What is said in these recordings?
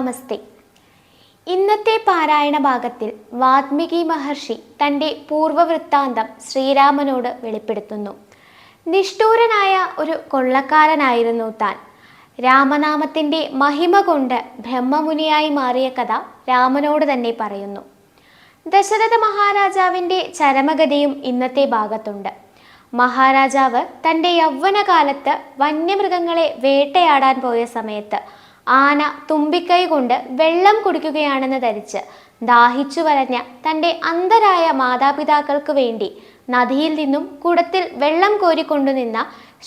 നമസ്തേ. ഇന്നത്തെ പാരായണ ഭാഗത്തിൽ വാത്മീകി മഹർഷി തൻ്റെ പൂർവവൃത്താന്തം ശ്രീരാമനോട് വെളിപ്പെടുത്തുന്നു. നിഷ്ഠൂരനായ ഒരു കൊള്ളക്കാരനായിരുന്നു താൻ. രാമനാമത്തിൻ്റെ മഹിമ കൊണ്ട് ബ്രഹ്മമുനിയായി മാറിയ കഥ രാമനോട് തന്നെ പറയുന്നു. ദശരഥ മഹാരാജാവിൻ്റെ ചരമഗതിയും ഇന്നത്തെ ഭാഗത്തുണ്ട്. മഹാരാജാവ് തൻ്റെ യൗവനകാലത്ത് വന്യമൃഗങ്ങളെ വേട്ടയാടാൻ പോയ സമയത്ത് ആന തുമ്പിക്കൈ കൊണ്ട് വെള്ളം കുടിക്കുകയാണെന്ന് ധരിച്ച് ദാഹിച്ചു വലഞ്ഞ തൻ്റെ അന്ധരായ മാതാപിതാക്കൾക്ക് വേണ്ടി നദിയിൽ നിന്നും കുടത്തിൽ വെള്ളം കോരിക്കൊണ്ടുനിന്ന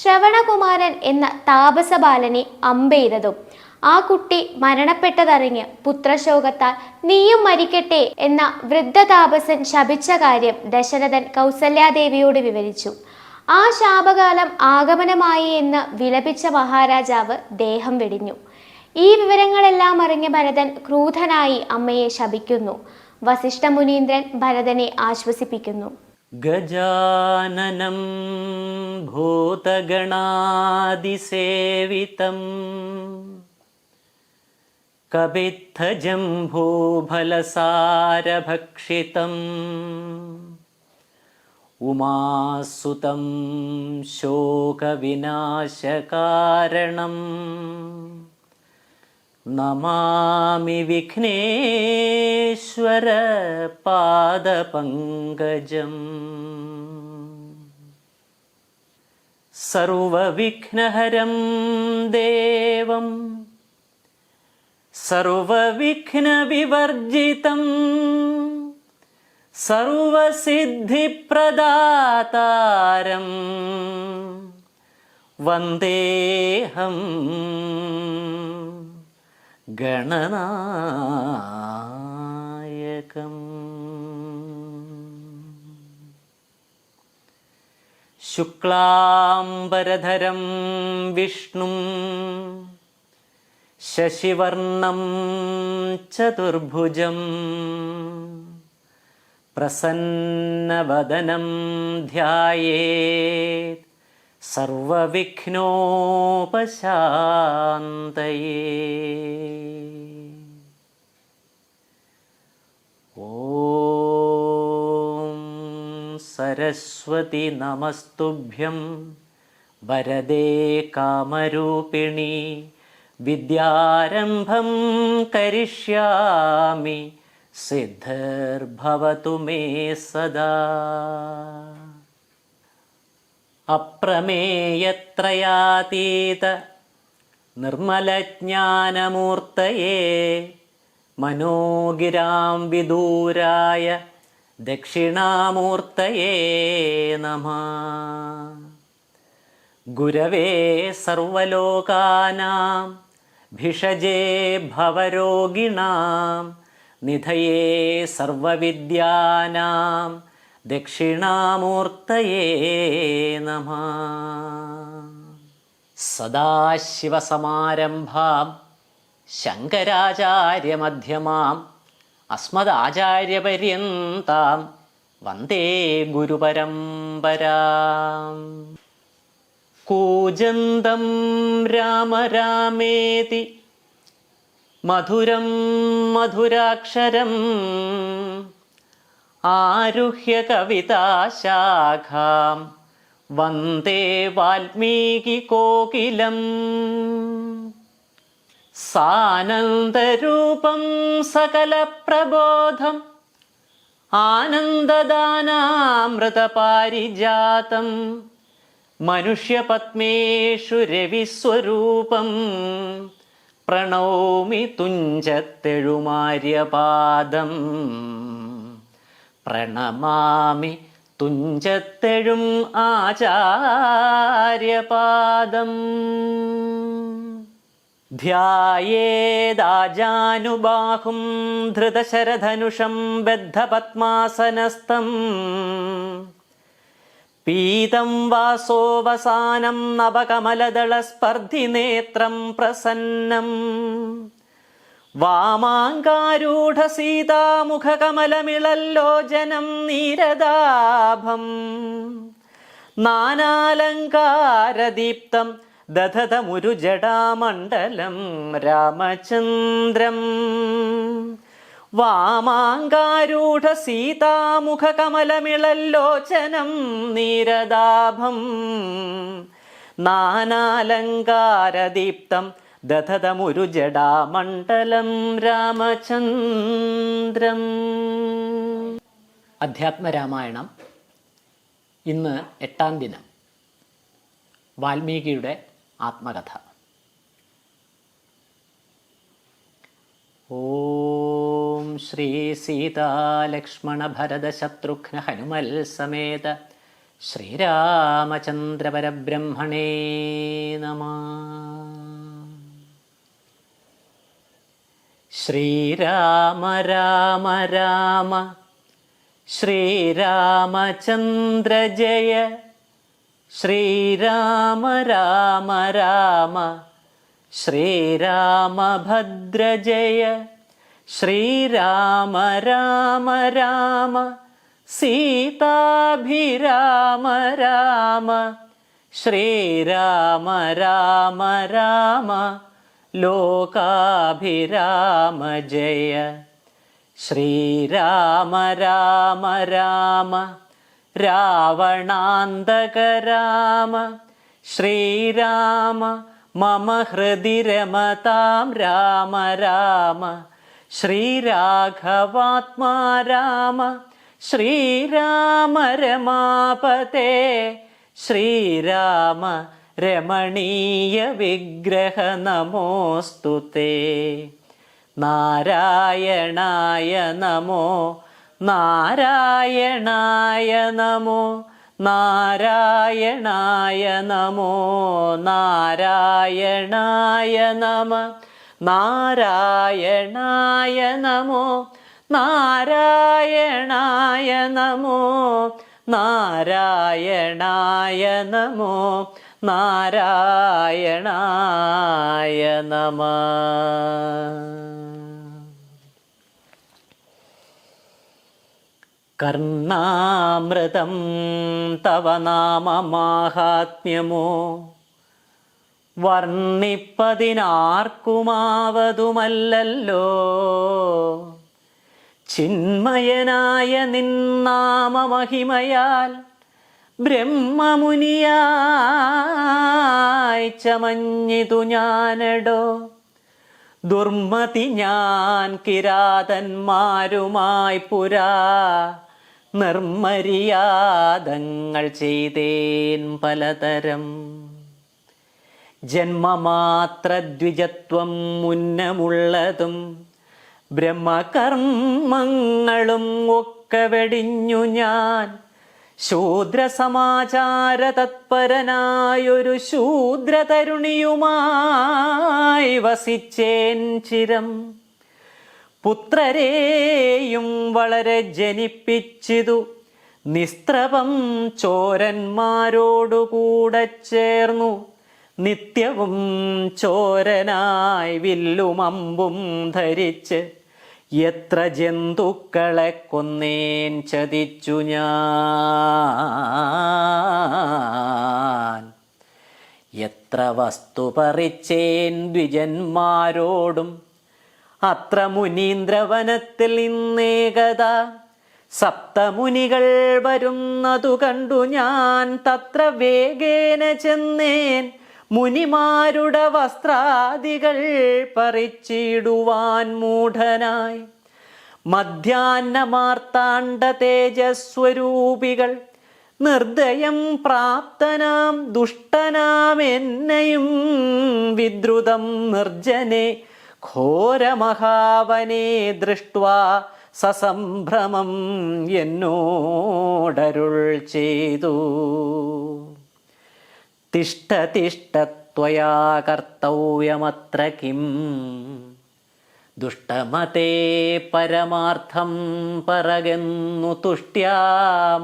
ശ്രവണകുമാരൻ എന്ന താപസ ബാലനെ അമ്പെയ്തതും ആ കുട്ടി മരണപ്പെട്ടതറിഞ്ഞ് പുത്രശോകത്താൽ നീയും മരിക്കട്ടെ എന്ന വൃദ്ധ താപസൻ ശപിച്ച കാര്യം ദശരഥൻ കൗസല്യാദേവിയോട് വിവരിച്ചു. ആ ശാപകാലം ആഗമനമായി എന്ന് വിലപിച്ച മഹാരാജാവ് ദേഹം വെടിഞ്ഞു. ഈ വിവരങ്ങളെല്ലാം അറിഞ്ഞ ഭരതൻ ക്രൂധനായി അമ്മയെ ശപിക്കുന്നു. വസിഷ്ഠ മുനീന്ദ്രൻ ഭരതനെ ആശ്വസിപ്പിക്കുന്നു. ഗജാനനം ഭൂതഗണാദിസേവിതം കപിത്ഥജംഭൂഫലസാരഭക്ഷിതം ഉമാസുതം ശോകവിനാശകാരണം നമാമി വിഘ്നേശ്വര പാദപങ്കജം. സർവവിഘ്നഹരം ദേവം സർവവിഘ്നവിവർജിതം സർവസിദ്ധിപ്രദാതാരം വന്ദേഹം ഗണനായകം. ശുക്ലാംബരധരം വിഷ്ണും ശശിവർണം ചതുർഭുജം പ്രസന്നവദനം ധ്യായേത് സർവവിഘ്നോപശാന്തയേ. ഓം സരസ്വതി നമസ്തുഭ്യം വരദേ കാമരൂപിണി വിദ്യാരംഭം കരിഷ്യാമി സിദ്ധിർഭവതു മേ സദാ. അപ്രമേയത്രയാതീത നിർമ്മലജ്ഞാനമൂർത്തയേ മനോഗിരാം വിദൂരായ ദക്ഷിണാമൂർത്തയേ നമഃ. ഗുരവേ സർവലോകാനാം ഭിഷജേ ഭവരോഗിണാം നിധയേ സർവവിദ്യാനാം ദക്ഷിണാമൂർത്തയേ നമഃ. സദാശിവസമാരംഭാം ശങ്കരാചാര്യമധ്യമാം അസ്മദാചാര്യപര്യന്താം വന്ദേ ഗുരുപരമ്പരാം. കൂജന്തം രാമ രാമേതി മധുരം മധുരാക്ഷരം ആരുഹ്യ കവിതാശാഖാം വന്ദേ വാൽമീകി കോകിലം. സാനന്ദരൂപം സകലപ്രബോധം ആനന്ദദാനാമൃതപാരിജാതം മനുഷ്യപത്മേഷു രവിസ്വരൂപം പ്രണൗമി തുഞ്ചത്തെഴുമാര്യപാദം. പ്രണമാമി തുഞ്ചത്തെഴും ആചാര്യപാദം. ധ്യായേദാജാനുബാഹും ധൃതശരധനുഷം ബദ്ധപത്മാസനസ്ഥം പീതം വാസോവസാനം നവകമലദളസ്പർദ്ധിനേത്രം പ്രസന്നം വാമാങ്കാരൂഢസീതാമുഖകമലമിളല്ലോചനം നീരദാഭം നാനാലങ്കാരദീപ്തം ദധതമുരു ജടാമണ്ഡലം രാമചന്ദ്രം വാമാങ്കാരൂഢ സീതാമുഖ കമലമിളല്ലോചനം നീരദാഭം നാനാലങ്കാരദീപ്തം ദധതമുരു ജടാമണ്ഡലം രാമചന്ദ്രം. അധ്യാത്മരാമായണം ഇന്ന് 8-ാം ദിനം. വാൽമീകിയുടെ ആത്മകഥ. ഓം ശ്രീ സീതാലക്ഷ്മണ ഭരത ശത്രുഘ്ന ഹനുമൽ സമേത ശ്രീരാമചന്ദ്ര പരബ്രഹ്മണേ നമഃ. ശ്രീരാമ രാമ രാമ ശ്രീരാമചന്ദ്ര ജയ ശ്രീരാമ രാമ രാമ ശ്രീരാമഭദ്ര ജയ ശ്രീരാമ രാമ രാമ സീതാഭിരാമ രാമ ശ്രീരാമ രാമ രാമ ലോകാഭിരാമ ജയ ശ്രീരാമ രാമ രാമ രാവണാന്തക രാമ ശ്രീരാമ മമ ഹൃദി രമതാം രാമ രാമ ശ്രീരാഘവാത്മാ രാമ ശ്രീരാമ രമാപതേ ശ്രീരാമ രമണീയ വിഗ്രഹ നമോസ്തുതേ. നാരായണായ നമോ നാരായണായ നമോ നാരായണായ നമോ നാരായണായ നമ നാരായണായ നമോ നാരായണായ നമോ നാരായണായ നമോ നാരായണായ നമ. കർണാമൃതം തവ നാമമാഹാത്മ്യമോ വർണ്ണിപ്പതിനാർക്കുമാവതുമല്ലല്ലോ. ചിന്മയനായ നിന്നാമമഹിമയാൽ ബ്രഹ്മമുനിയായി ചമഞ്ഞിതു ഞാനടോ. ദുർമതി ഞാൻ കിരാതന്മാരുമായി പുരാ നിർമര്യാദങ്ങൾ ചെയ്തേൻ പലതരം. ജന്മമാത്രദ്വിജത്വം മുന്നമുള്ളതും ബ്രഹ്മകർമ്മങ്ങളും ഒക്കെ വെടിഞ്ഞു ഞാൻ ശൂദ്രസമാചാര തത്പരനായൊരു ശൂദ്രതരുണിയുമായി വസിച്ചേൻ ചിരം. പുത്രരെയും വളരെ ജനിപ്പിച്ചിതു നിസ്ത്രപം ചോരന്മാരോടുകൂടെ ചേർന്നു. നിത്യവും ചോരനായി വില്ലും അമ്പും ധരിച്ച് എത്ര ജന്തുക്കളെ കൊന്നേൻ ചതിച്ചു ഞാൻ. എത്ര വസ്തു പറിച്ചേൻ ദ്വിജന്മാരോടും അത്ര മുനീന്ദ്രവനത്തിൽ ഇന്നേകത. സപ്തമുനികൾ വരുന്നതു കണ്ടു ഞാൻ തത്ര വേഗേന ചെന്നേൻ. മുനിമാരുടെ വസ്ത്രാദികൾ പറിച്ചിടുവാൻ മൂഢനായി. മധ്യാഹ്നമാർത്താണ്ഡ തേജസ്വരൂപികൾ നിർദ്ദയം പ്രാപ്തനാം ദുഷ്ടനാം എന്നെയും വിദ്രുതം നിർജനെ ഘോരമഹാവനെ ദൃഷ്ട്വാ സസംഭ്രമം എന്നോടരുൾ ചെയ്തു. തിഷ്ഠ തിഷ്ഠ ത്വയാ കർത്തവ്യമത്ര കിം. ദുഷ്ടമതേ പരമാർത്ഥം പറകെന്നു തുഷ്ട്യാ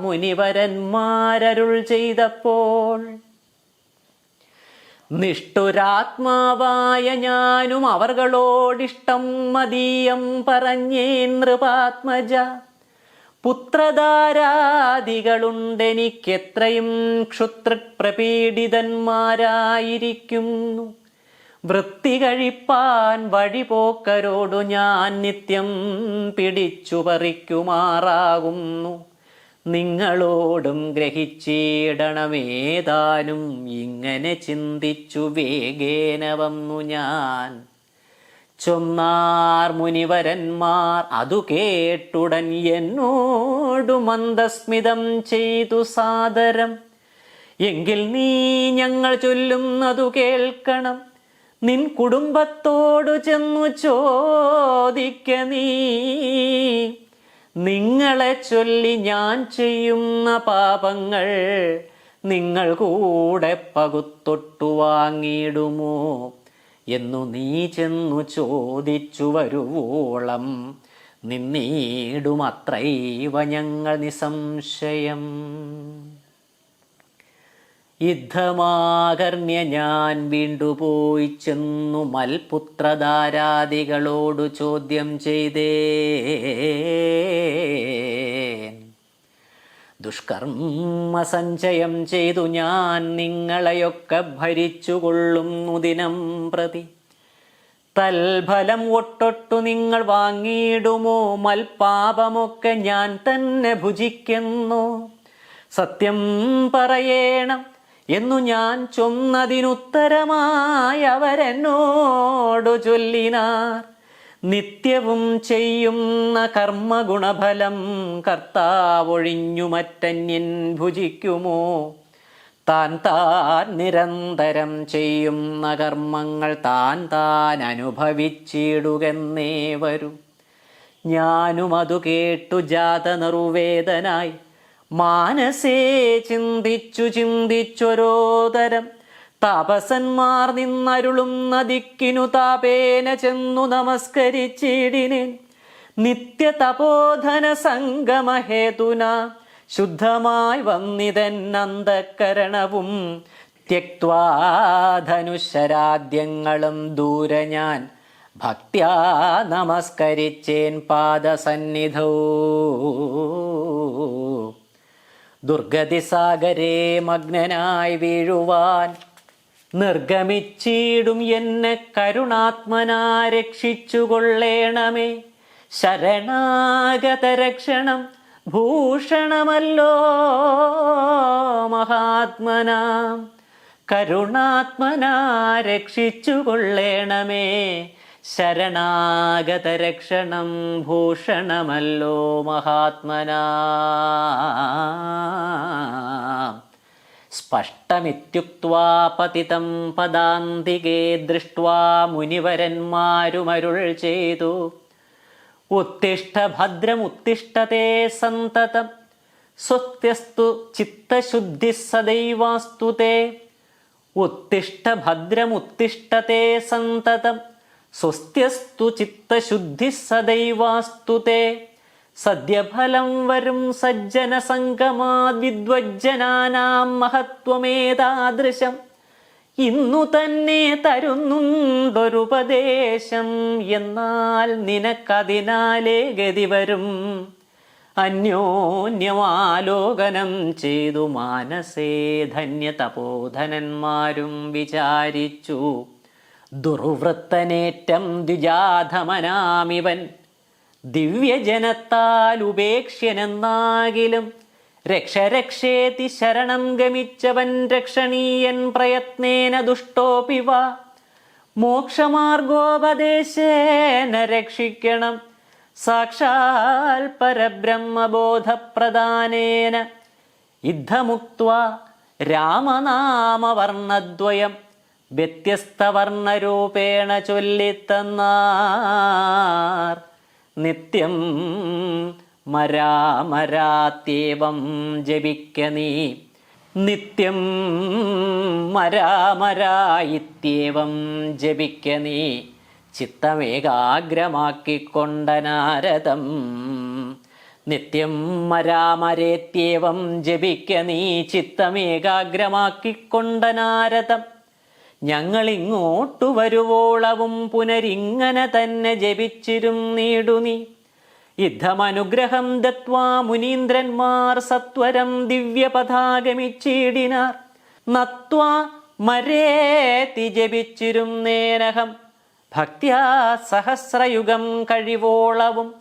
മുനിവരന്മാരരുൾ ചെയ്തപ്പോൾ. നിഷ്ഠുരാത്മാവായ ഞാനും അവർകളോടിഷ്ടം മതീയം പറഞ്ഞേ നൃപാത്മജ. പുത്രധാരാദികളുണ്ടെനിക്കെത്രയും ക്ഷുത്രപ്രപീഡിതന്മാരായിരിക്കുന്നു. വൃത്തി കഴിപ്പാൻ വഴിപോക്കരോടു ഞാൻ നിത്യം പിടിച്ചു പറിക്കുമാറാകുന്നു. നിങ്ങളോടും ഗ്രഹിച്ചിടണമേതാനും ഇങ്ങനെ ചിന്തിച്ചു വേഗേന വന്നു ഞാൻ. ചൊന്നാർ മുനിവരന്മാർ അതു കേട്ടുടൻ എന്നോടു മന്ദസ്മിതം ചെയ്തു സാദരം. എങ്കിൽ നീ ഞങ്ങൾ ചൊല്ലുന്നതു കേൾക്കണം. നിൻ കുടുംബത്തോടു ചെന്നു ചോദിക്ക നീ. നിങ്ങളെ ചൊല്ലി ഞാൻ ചെയ്യുന്ന പാപങ്ങൾ നിങ്ങൾ കൂടെ പകുത്തൊട്ടു വാങ്ങിയിടുമോ എന്നു നീ ചെന്നു ചോദിച്ചു വരുവോളം നിന്നീടുമത്രൈവ ഞങ്ങൾ നിസംശയം. യുദ്ധമാകർണ്യ ഞാൻ വീണ്ടുപോയി ചെന്നു മൽപുത്രധാരാദികളോടു ചോദ്യം ചെയ്തേൻ. ദുഷ്കർമ്മ സഞ്ചയം ചെയ്തു ഞാൻ നിങ്ങളെയൊക്കെ ഭരിച്ചുകൊള്ളുന്നു ദിനം പ്രതി. തൽഫലം ഒട്ടൊട്ടു നിങ്ങൾ വാങ്ങിയിടുമോ? മൽപാപമൊക്കെ ഞാൻ തന്നെ ഭുജിക്കുന്നു. സത്യം പറയേണം എന്നു ഞാൻ ചൊന്നതിനുത്തരമായി അവരെന്നോടു ചൊല്ലിനാർ. നിത്യവും ചെയ്യുന്ന കർമ്മഗുണഫലം കർത്താവൊഴിഞ്ഞു മറ്റന്യൻ ഭുജിക്കുമോ? താൻ നിരന്തരം ചെയ്യുന്ന കർമ്മങ്ങൾ താൻ അനുഭവിച്ചിടുകെന്നേ വരൂ. ഞാനും അതു കേട്ടു ജാത നിർവേദനായി മാനസേ ചിന്തിച്ചൊരോതരം. താപസന്മാർ നിന്നരുളും നദിക്കിനു താപേന ചെന്നു നമസ്കരിച്ചിടിനേൻ. നിത്യ തപോധന സംഗമഹേതുന ശുദ്ധമായി വന്നിതന്നന്തഃകരണവും ത്യക്വാ ധനുശരാദ്യങ്ങളും ദൂരെ ഞാൻ ഭക്ത്യാ നമസ്കരിച്ചേൻ പാദസന്നിധൗ. ദുർഗതിസാഗരേ മഗ്നനായി വീഴുവാൻ നിർഗമിച്ചിടും എന്നെ കരുണാത്മനാ രക്ഷിച്ചുകൊള്ളേണമേ. ശരണാഗതരക്ഷണം ഭൂഷണമല്ലോ മഹാത്മനാം. കരുണാത്മനാ രക്ഷിച്ചുകൊള്ളേണമേ. ശരണാഗതരക്ഷണം ഭൂഷണമല്ലോ മഹാത്മനാ. സ്പഷ്ടമിത്യുക്ത്വാ പതിതം പദാന്തികേ ദൃഷ്ട്വാ മുനിവരന്മാരുമരുൾ ചെയ്തു. ഉത്തിഷ്ഠ ഭദ്രമുത്തിഷ്ഠതേ സന്തതം സ്വസ്ത്യസ്തു ചിത്തശുദ്ധി സദൈവാസ്തു തേ. ഉത്തിഷ്ഠ ഭദ്രമുത്തിഷ്ഠതേ സന്തതം സ്വസ്ത്യസ്തു ചിത്തശുദ്ധി സദൈവാസ്തു തേ. സദ്യഫലം വരും സജ്ജന സംഗമാദ് വിദ്വജ്ജനാനാം മഹത്വമേതാദൃശം. ഇന്നു തന്നെ തരുന്നുണ്ടൊരുപദേശം. എന്നാൽ നിനക്കതിനാലേ ഗതി വരും. അന്യോന്യമാലോകനം ചെയ്തു മാനസേ ധന്യതപോധനന്മാരും വിചാരിച്ചു. ദുർവൃത്തനേറ്റം ദ്വിജാധമനാമിവൻ. ദിവ്യജനത്താൽ ഉപേക്ഷ്യനെന്നാകിലും രക്ഷരക്ഷേതി ശരണം ഗമിച്ചവൻ രക്ഷണീയൻ പ്രയത്നേന ദുഷ്ടോപി വാ. മോക്ഷമാർഗോപദേശേന രക്ഷിക്കണം സാക്ഷാൽ പരബ്രഹ്മബോധപ്രദാനേന. യുദ്ധമുക്ത്വാ രാമനാമവർണ്ണദ്വയം വ്യത്യസ്തവർണ്ണരൂപേണ ചൊല്ലിത്തന്നാർ. നിത്യം മരാമരാത്യേവം ജപിക്ക നീ. നിത്യം മരാമരായിത്യേവം ജപിക്ക നീ. ചിത്തമേകാഗ്രമാക്കിക്കൊണ്ട നാരദം. നിത്യം മരാമരേത്യേവം ജപിക്ക നീ. ചിത്തമേകാഗ്രമാക്കിക്കൊണ്ട നാരദം. ഞങ്ങളിങ്ങോട്ടു വരുവോളവും പുനരിങ്ങനെ തന്നെ ജപിച്ചിരും നീടു നീ. യുദ്ധമനുഗ്രഹം ദത്വാ മുനീന്ദ്രന്മാർ സത്വരം ദിവ്യപഥാഗമിച്ചിടിനാർ. നത്വാ മരേതി ജപിച്ചിരുന്നേനഹം ഭക്ത്യാ സഹസ്രയുഗം കഴിവോളവും.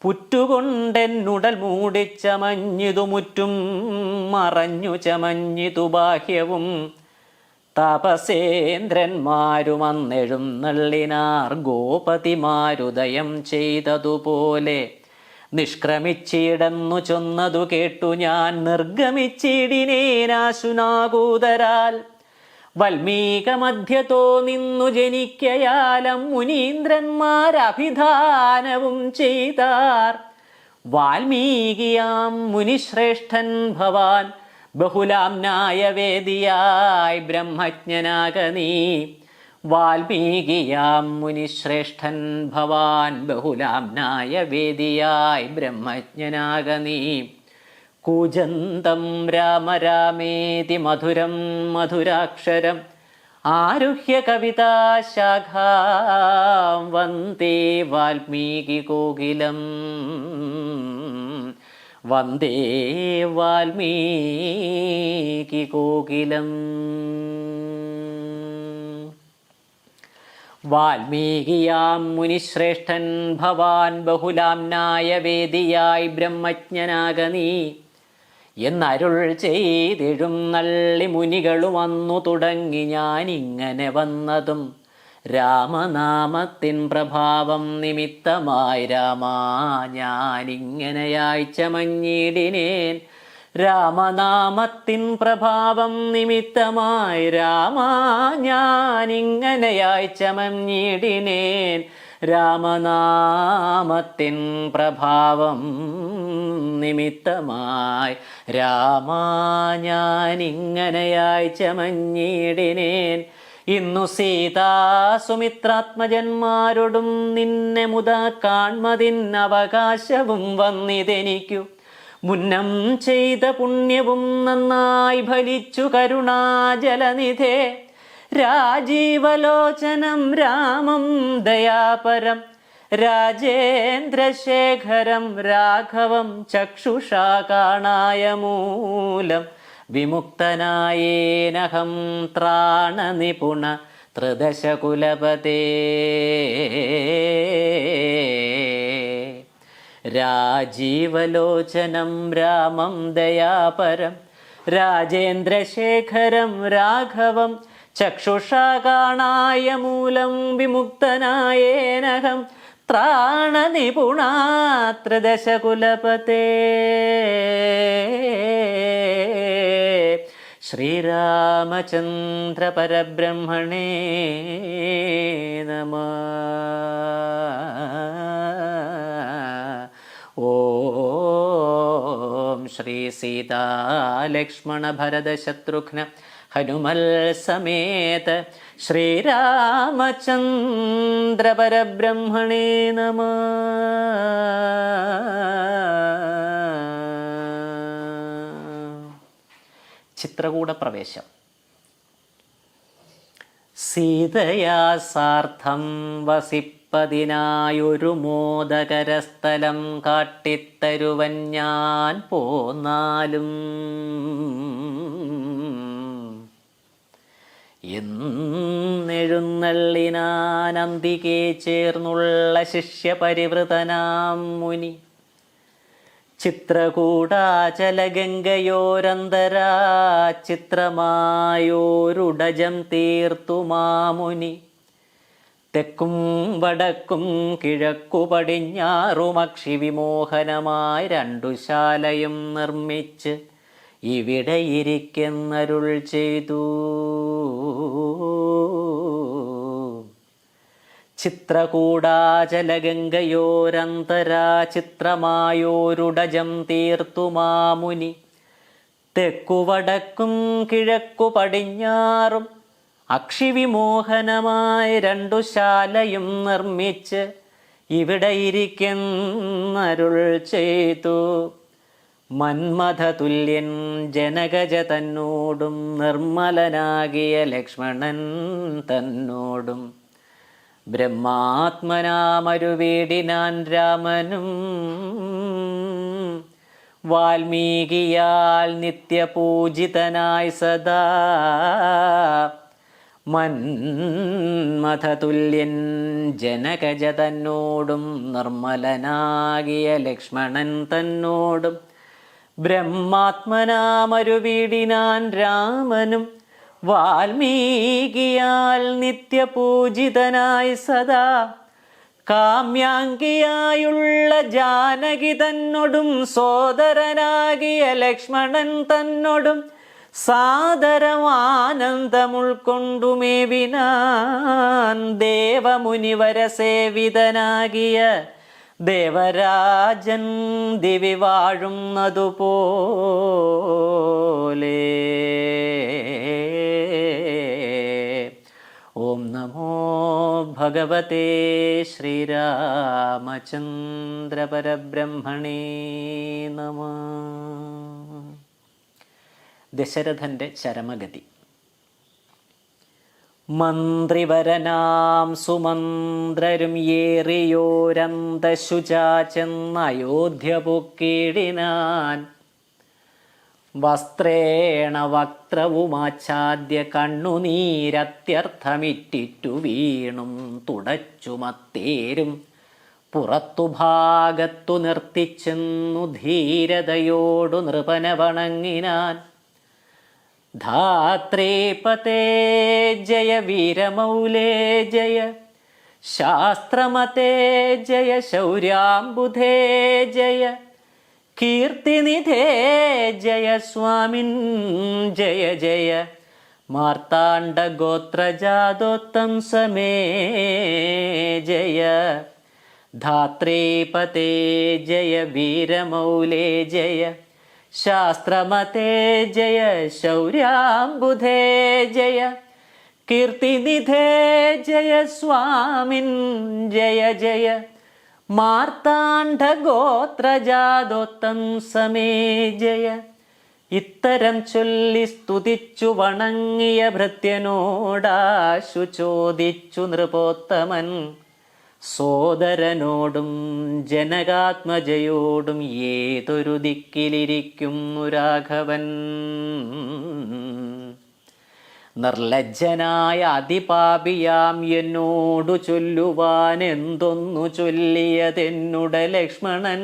പുറ്റുകൊണ്ടെന്നുടൽ മൂടിച്ചമഞ്ഞിതു മുറ്റും മറഞ്ഞു ചമഞ്ഞിതു ബാഹ്യവും. താപസേന്ദ്രന്മാരും അന്നെഴുന്നള്ളിനാർ ഗോപതിമാരുദയം ചെയ്തതുപോലെ. നിഷ്ക്രമിച്ചിടന്നു ചൊന്നതു കേട്ടു ഞാൻ നിർഗമിച്ചിടിനേനാശുനാകൂതരാൽ. വൽമീക മധ്യത്തോ നിന്നു ജനിക്കയാലം മുനീന്ദ്രന്മാരഭിധാനവും ചെയ്താർ. വാൽമീകിയാം മുനിശ്രേഷ്ഠൻ ഭവാൻ ബഹുലാംനായ വേദിയായി ബ്രഹ്മജ്ഞനാക നീ. വാൽമീകിയാം മുനിശ്രേഷ്ഠൻ ഭവാൻ ബഹുലാംനായ വേദിയായി ബ്രഹ്മജ്ഞനാക നീ. കൂജന്തം രാമ രാമേതി മധുരം മധുരാക്ഷരം ആരുഹ്യ കവിതാശാഖാം വന്ദേ വാൽമീകി കോകിലം. വന്ദേ വാൽമീകി കോകിലം. വാൽമീകിയാം മുനിശ്രേഷ്ഠൻ ഭവാൻ ബഹുലാംനായ വേദിയായി ബ്രഹ്മജ്ഞനാക നീ. എന്നരുൾ ചെയ്തെഴുന്നള്ളി മുനികളും വന്നു തുടങ്ങി. ഞാനിങ്ങനെ വന്നതും രാമനാമത്തിൻ പ്രഭാവം നിമിത്തമായി. രാമാ ഞാനിങ്ങനെയായി ചമഞ്ഞിടിനേൻ. രാമനാമത്തിൻ പ്രഭാവം നിമിത്തമായി. രാമാ ഞാനിങ്ങനെയായി ചമഞ്ഞിടിനേൻ. രാമനാമത്തിൻ പ്രഭാവം നിമിത്തമായി. രാമാ ഞാനിങ്ങനെയായി ചമഞ്ഞിടിനേൻ. ഇന്നു സീതാ സുമിത്രാത്മജന്മാരോടും നിന്നെ മുതാ കാൺമതിനവകാശവും വന്നിതെനിക്കു. മുന്നം ചെയ്ത പുണ്യവും നന്നായി ഫലിച്ചു കരുണാജലനിധേ. രാജീവലോചനം രാമം ദയാപരം രാജേന്ദ്രശേഖരം രാഘവം ചക്ഷുഷാ കാണായ മൂലം. വിമുക്തനായേനഹം ത്രാണനിപുണ ത്രിദശകുലപതേ. രാജീവലോചനം രാമം ദയാപരം രാജേന്ദ്രശേഖരം രാഘവം ചക്ഷുഷാ കാണായ മൂലം. വിമുക്തനായേനഹം ത്രാണനിപുണ ത്രിദശകുലപതേ. ശ്രീരാമചന്ദ്ര പരബ്രഹ്മണേ നമഃ. ഓം ശ്രീ സീതാ ലക്ഷ്മണ ഭരത ശത്രുഘ്ന ഹനുമൽ സമേത ശ്രീരാമചന്ദ്ര പരബ്രഹ്മണേ നമഃ. ചിത്രകൂട പ്രവേശം. സീതയാ സാർത്ഥം വസിപ്പതിനായൊരു മോദകരസ്ഥലം കാട്ടിത്തരുവൻ ഞാൻ പോന്നാലും. എന്നെഴുന്നള്ളിനാൻ അന്തികെ ചേർന്നുള്ള ശിഷ്യപരിവൃതനാം മുനി. ചിത്രകൂടാചലഗംഗയോരന്തരാ ചിത്രമായോരുടജം തീർത്തു മാമുനി. തെക്കും വടക്കും കിഴക്കു പടിഞ്ഞാറുമക്ഷി വിമോഹനമായി രണ്ടു ശാലയും നിർമ്മിച്ച് ഇവിടെ ഇരിക്കുന്നരുൾ ചെയ്തു. ചിത്രകൂടാചലഗംഗയോരന്തരാ ചിത്രമായോരുടജം തീർത്തു മാമുനി. തെക്കു വടക്കും കിഴക്കു പടിഞ്ഞാറും അക്ഷിവിമോഹനമായി രണ്ടു ശാലയും നിർമ്മിച്ച് ഇവിടെ ഇരിക്കുന്നരുൾ ചെയ്തു. മന്മഥതുല്യൻ ജനകജ തന്നോടും നിർമ്മലനാകിയ ലക്ഷ്മണൻ തന്നോടും ബ്രഹ്മാത്മനാമരുവീടിനാൻ രാമനും വാൽമീകിയാൽ നിത്യപൂജിതനായി സദാ മന്മഥതുല്യൻ ജനകജ തന്നോടും നിർമ്മലനാകിയ ലക്ഷ്മണൻ തന്നോടും ബ്രഹ്മാത്മനാമരുവീടിനാൻ രാമനും വാൽമീകിയാൽ നിത്യപൂജിതനായി സദാ കാമ്യാംഗിയായുള്ള ജാനകി തന്നോടും സോദരനാകിയ ലക്ഷ്മണൻ തന്നോടും സാദരമാനന്ദമുൾക്കൊണ്ടുമേവിനാൻ ദേവമുനിവര സേവിതനാകിയ ദേവരാജൻ ദിവി വാഴുന്നതുപോലെ. ഓം നമോ ഭഗവതേ ശ്രീരാമചന്ദ്ര പരബ്രഹ്മണേ നമഃ. ദശരഥന്റെ ചരമഗതി. മന്ത്രിവരനാം സുമന്ത്രരും ഏറിയോരന്തശുചാ ചെന്നയോധ്യ പൊക്കിടിനാൻ വസ്ത്രേണ വക്ത്രവുമാച്ഛാദ്യ കണ്ണുനീരത്യർത്ഥമിറ്റിറ്റു വീണും തുടച്ചുമത്തേരും പുറത്തു ഭാഗത്തു നിർത്തിച്ചെന്നു ധീരതയോടു നൃപന വണങ്ങിനാൻ. ധാത്രീപതേ ജയ വീരമൗലേ ജയ ശാസ്ത്രമതേ ജയ ശൗര്യാംബുധേ ജയ കീർത്തിനിധേ ജയ സ്വാമിൻ ജയ ജയ മാർത്താണ്ഡഗോത്രജാതോത്തംസമേ ജയ. ധാത്രീപതേ ജയ വീരമൗലേ ജയ ശാസ്ത്രമതേ ജയ ശൗര്യാംബുധേ ജയ കീർത്തിനിധേ ജയ സ്വാമിൻ ജയ ജയ മാർത്താണ്ഡഗോത്രജാതോത്തംസമേ ജയ. ഇത്തരം ചൊല്ലി സ്തുതിച്ചു വണങ്ങിയ ഭൃത്യനോടാശു ചോദിച്ചു നൃപോത്തമൻ സോദരനോടും ജനകാത്മജയോടും ഏതൊരു ദിക്കിലിരിക്കുന്നു രാഘവൻ. നിർലജ്ജനായ അതിപാപിയാം എന്നോടു ചൊല്ലുവാൻ എന്തൊന്നു ചൊല്ലിയതെന്നുടെ ലക്ഷ്മണൻ.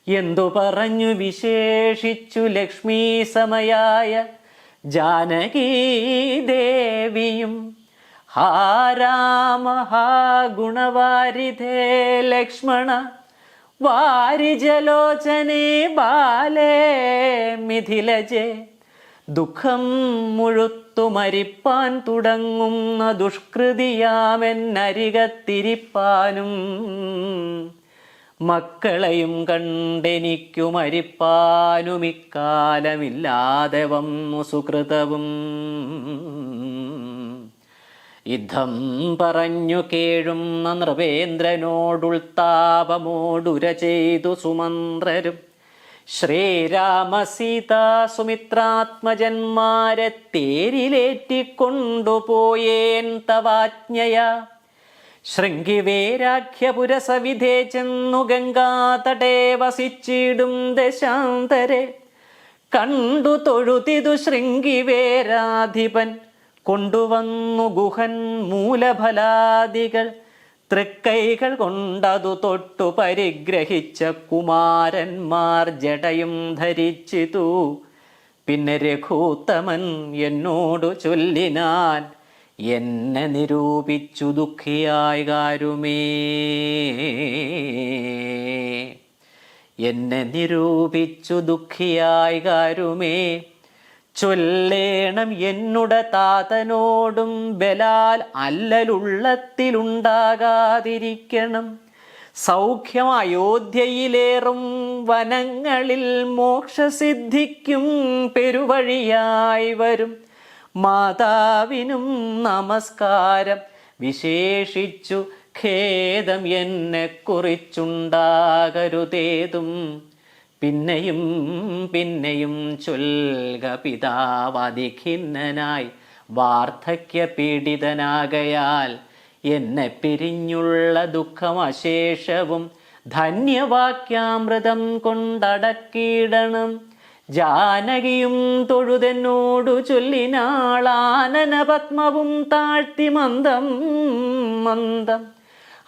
എന്തു പറഞ്ഞു വിശേഷിച്ചു ലക്ഷ്മീ സമയായ ജാനകീ ദേവിയും. ഹാ രാമ ഹാ ഗുണവാരിധേ ലക്ഷ്മണ വാരിജലോചനേ ബാലേ മിഥിലജേ. ദുഃഖം മുഴുത്തു മരിപ്പാൻ തുടങ്ങുന്ന ദുഷ്കൃതിയാമെന്നരികത്തിരിപ്പാനും മക്കളെയും കണ്ടെനിക്കു മരിപ്പാനും ഇക്കാലമില്ലാതെ വന്നു സുകൃതവും. യുദ്ധം പറഞ്ഞു കേഴുന്ന നൃപേന്ദ്രനോടുൾത്താപമോടുര ചെയ്തു സുമന്ത്രരും ശ്രീരാമ സീതാ സുമിത്രാത്മജന്മാരെ തേരിലേറ്റിക്കൊണ്ടുപോയേൻ തവാജ്ഞയാ. ശൃംഗിവേരാഖ്യപുരസവിധേ ചെന്നു ഗംഗാതടേ വസിച്ചിടും ദശാന്തരെ കണ്ടു തൊഴുതിതു ശൃംഗിവേരാധിപൻ കൊണ്ടുവന്നു ഗുഹൻ മൂലഫലാദികൾ തൃക്കൈകൾ കൊണ്ടതു തൊട്ടു പരിഗ്രഹിച്ച കുമാരന്മാർ ജടയും ധരിച്ചിതു. പിന്നെ രഘൂത്തമൻ എന്നോടു ചൊല്ലിനാൻ എന്നെ നിരൂപിച്ചു ദുഃഖിയായി കാരുമേ. എന്നെ നിരൂപിച്ചു ദുഃഖിയായി കാരുമേ. ചൊല്ലേണം എന്നുടെ താതനോടും ബലാൽ അല്ലലുള്ളത്തിലുണ്ടാകാതിരിക്കണം. സൗഖ്യം അയോധ്യയിലേറും വനങ്ങളിൽ മോക്ഷസിദ്ധിക്കും പെരുവഴിയായി വരും. മാതാവിനും നമസ്കാരം വിശേഷിച്ചു ഖേദം എന്നെ കുറിച്ചുണ്ടാകരുതേതും. പിന്നെയും പിന്നെയും ചൊൽക പിതാവതിഖിന്നനായി വാർദ്ധക്യ പീഡിതനാകയാൽ എന്നെ പിരിഞ്ഞുള്ള ദുഃഖമശേഷവും ധന്യവാക്യാമൃതം കൊണ്ടടക്കിയിടണം. ജാനകിയും തൊഴുതെന്നോടു ചൊല്ലിനാളാനന പത്മവും താഴ്ത്തി മന്ദം മന്ദം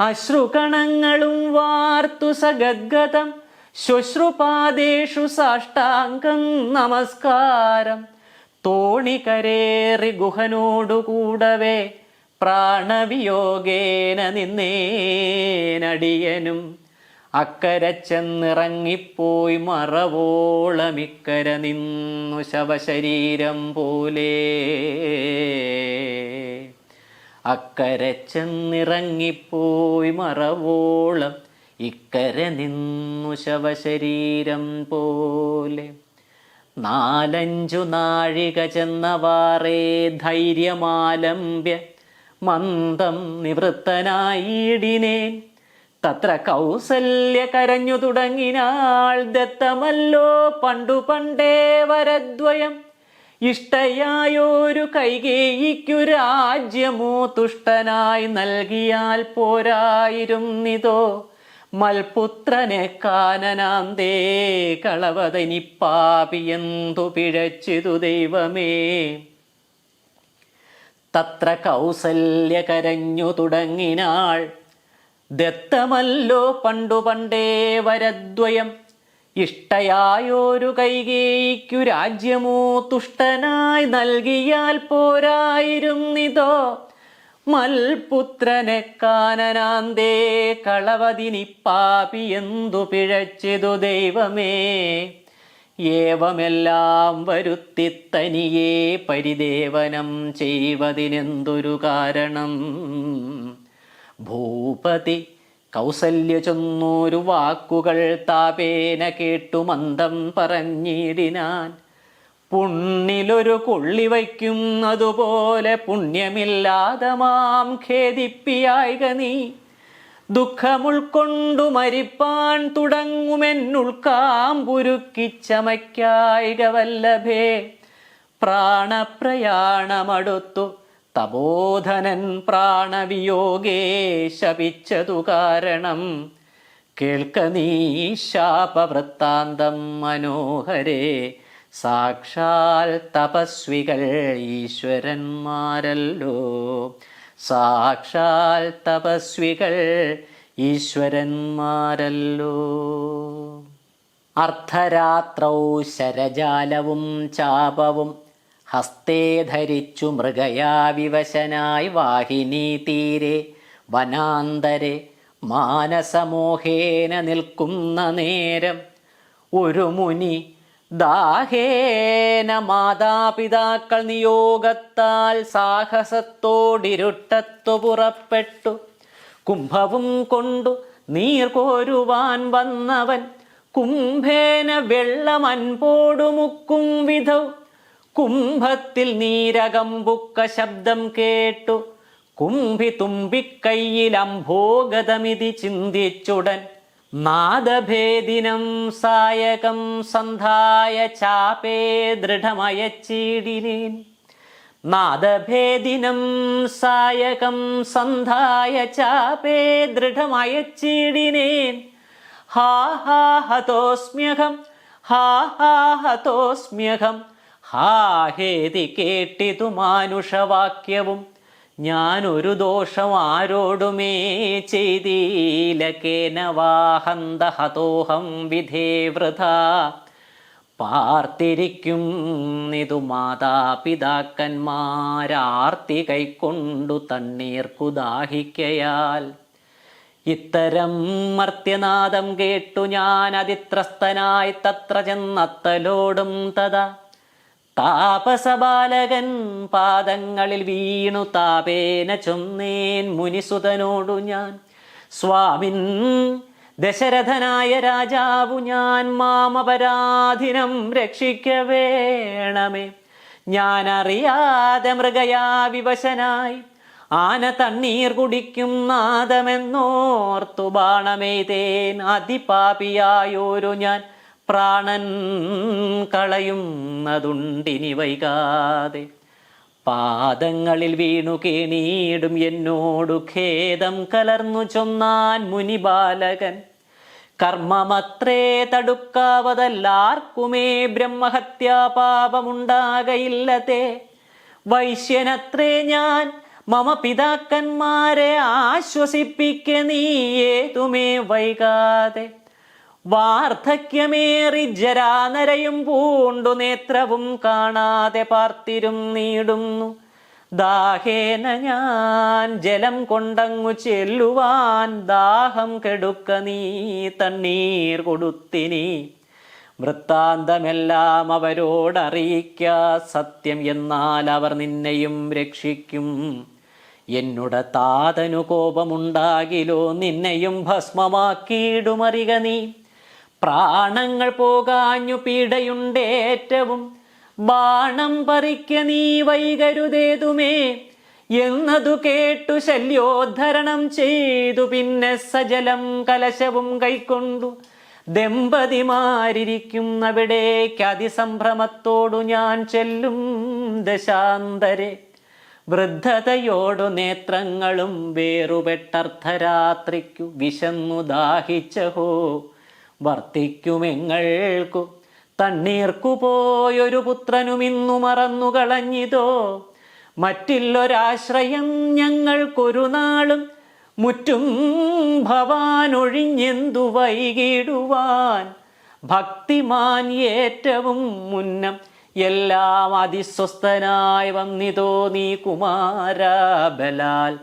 അശ്രുകണങ്ങളും വാർത്തു സഗദ്ഗതം ശ്വശ്രുപാദേഷു സാഷ്ടാംഗം നമസ്കാരം. തോണികരേറി ഗുഹനോടു കൂടവേ പ്രാണവിയോഗേന നിന്നേനടിയനും. അക്കരെ ചെന്നിറങ്ങിപ്പോയി മറവോളമിക്കര നിന്നു ശവശരീരം പോലെ. അക്കരെ ചെന്നിറങ്ങിപ്പോയി മറവോളം ഇക്കരെ നിന്നു ശവശരീരം പോലെ. 4-5 നാഴിക ചെന്നവാറേ ധൈര്യമാലംബ്യ മന്ദം നിവൃത്തനായിടിനേൻ. തത്ര കൗസല്യ കരഞ്ഞു തുടങ്ങിനാൾ. ദത്തമല്ലോ പണ്ടു പണ്ടേ വരദ്വയം. ഇഷ്ടയായൊരു കൈകേയിക്കു രാജ്യമോ തുഷ്ടനായി നൽകിയാൽ പോരായിരുന്നിതോ. മൽപുത്രനെ കാനനാന്തേ കളവതനിപ്പാപിയെന്തു പിഴച്ചിതു ദൈവമേ. തത്ര കൗസല്യ കരഞ്ഞു തുടങ്ങിനാൾ. ദത്തമല്ലോ പണ്ടു പണ്ടേ വരദ്വയം. ഇഷ്ടയായൊരു കൈകേയിക്കു രാജ്യമോ തുഷ്ടനായി നൽകിയാൽ പോരായിരുന്നിതോ. മൽപുത്രനെ കാനനാന്തേ കളവതിനിപ്പാപിയെന്തു പിഴച്ചിതു ദൈവമേ. ഏവമെല്ലാം വരുത്തി തനിയെ പരിദേവനം ചെയ്വതിനെന്തൊരു കാരണം. ഭൂപതി കൗസല്യ ചൊന്നോരു വാക്കുകൾ താപേന കേട്ടു മന്ദം പറഞ്ഞിടിനാൻ. പുണ്ണിലൊരു കൊള്ളി വയ്ക്കും അതുപോലെ പുണ്യമില്ലാതെ മാം ഖേദിപ്പിയായിക നീ. ദുഃഖമുൾക്കൊണ്ടു മരിപ്പാൻ തുടങ്ങുമെന്നുൾക്കാമ്പുരുക്കിച്ചമയ്ക്കായിക വല്ലഭേ. പ്രാണപ്രയാണമടുത്തു തപോധനൻ പ്രാണവിയോഗേ ശപിച്ചതു കാരണം. കേൾക്ക നീ ശാപവൃത്താന്തം മനോഹരേ. സാക്ഷാൽ തപസ്വികൾ ഈശ്വരന്മാരല്ലോ. സാക്ഷാൽ തപസ്വികൾ ഈശ്വരന്മാരല്ലോ. അർദ്ധരാത്രൗ ശരജാലവും ചാപവും ഹസ്തേ ധരിച്ചു മൃഗയാ വിവശനായി വാഹിനീ തീരെ വനാന്തരെ മാനസമോഹേന നിൽക്കുന്ന നേരം ഒരു മുനി ദാഹേന മാതാപിതാക്കൾ നിയോഗത്താൽ സാഹസത്തോടിരുട്ടത്തു പുറപ്പെട്ടു. കുംഭവും കൊണ്ടു നീർ കോരുവാൻ വന്നവൻ കുംഭേന വെള്ളമൻപോടു മുക്കും വിധൗ. കുംഭത്തിൽ നീരകമ്പുക്ക ശബ്ദം കേട്ടു കുംഭി തുമ്പിക്കൈയിലംഭോഗതമിതി ചിന്തിച്ചുടൻ. നാദഭേദിനം സായകം സന്ധായ ചാപേ ദൃഢമയച്ചീടിനേൻ. നാദഭേദിനം സായകം സന്ധായ ചാപേ ദൃഢമയച്ചീടിനേൻ. ഹാ ഹാ ഹതോസ്മ്യഹം ഹാ ഹാ ഹതോസ്മ്യഹം. ഹാ ഹേതി കേട്ടിതു മാനുഷവാക്യവും. ഞാനൊരു ദോഷം ആരോടുമേ ചെയ്തീല. കേനവാഹന്ത ഹതോഹം വിധേ വൃഥാ. പാർത്തിരിക്കും നിതു മാതാപിതാക്കന്മാരാർത്തി കൈക്കൊണ്ടു തണ്ണീർക്കു ദാഹിക്കയാൽ. ഇത്തരം മർത്യനാദം കേട്ടു ഞാൻ അതിത്രസ്തനായി തത്ര ചെന്നത്തലോടും തഥാ. താപസബാലകൻ പാദങ്ങളിൽ വീണു താപേന ചൊന്നേൻ മുനിസുതനോടു ഞാൻ. സ്വാമിൻ ദശരഥനായ രാജാവു ഞാൻ, മാമപരാധിനം രക്ഷിക്ക വേണമേ. ഞാൻ അറിയാതെ മൃഗയാ വിവശനായി ആന തണ്ണീർ കുടിക്കും നാദമെന്നോർത്തു ബാണമെയ്തേൻ. അതിപാപിയായോരു ഞാൻ പ്രാണൻ കളയുന്നതുണ്ടിനി വൈകാതെ. പാദങ്ങളിൽ വീണു കേണീടും എന്നോടു ഖേദം കലർന്നു ചൊന്നാൻ മുനിബാലകൻ. കർമ്മമത്രേ തടുക്കാവതല്ലാർക്കുമേ ബ്രഹ്മഹത്യാ പാപമുണ്ടാകയില്ലതേ. വൈശ്യനത്രേ ഞാൻ മമ പിതാക്കന്മാരെ ആശ്വസിപ്പിക്ക നീ ഏതുമേ വൈകാതെ. വാർദ്ധക്യമേറി ജരാനരയും പൂണ്ടു നേത്രവും കാണാതെ പാർത്തിരും നീടുന്നു. ദാഹേന ഞാൻ ജലം കൊണ്ടങ്ങു ചെല്ലുവാൻ ദാഹം കെടുക്ക നീ തണ്ണീർ കൊടുത്തിനി. വൃത്താന്തമെല്ലാം അവരോടറിയിക്ക സത്യം, എന്നാൽ അവർ നിന്നെയും രക്ഷിക്കും. എന്നുടെ താതനു കോപമുണ്ടാകിലോ നിന്നെയും ഭസ്മമാക്കിയിടുമറിക നീ. പ്രാണങ്ങൾ പോകാഞ്ഞു പീഡയുണ്ടേറ്റവും ബാണം പറിക്ക നീ വൈകരുതേതുമേ എന്നതു കേട്ടു ശല്യോദ്ധരണം ചെയ്തു. പിന്നെ സജലം കലശവും കൈക്കൊണ്ടു ദമ്പതിമാരിയ്ക്കുന്നവിടേക്ക് അതിസംഭ്രമത്തോടു ഞാൻ ചെല്ലും ദശാന്തരെ. വൃദ്ധതയോടു നേത്രങ്ങളും വേറുപെട്ടർദ്ധരാത്രിക്കു വിശന്നു ദാഹിച്ചഹോ വർത്തിക്കുമെങ്ങൾക്കു. തണ്ണീർക്കു പോയൊരു പുത്രനുമിന്നു മറന്നു കളഞ്ഞിതോ. മറ്റില്ലൊരാശ്രയം ഞങ്ങൾക്കൊരു നാളും മുറ്റും ഭവാൻ ഒഴിഞ്ഞെന്തു വൈകിടുവാൻ. ഭക്തിമാൻ ഏറ്റവും മുന്നം എല്ലാം അതിസ്വസ്ഥനായി വന്നിതോ നീ കുമാരബലാൽ.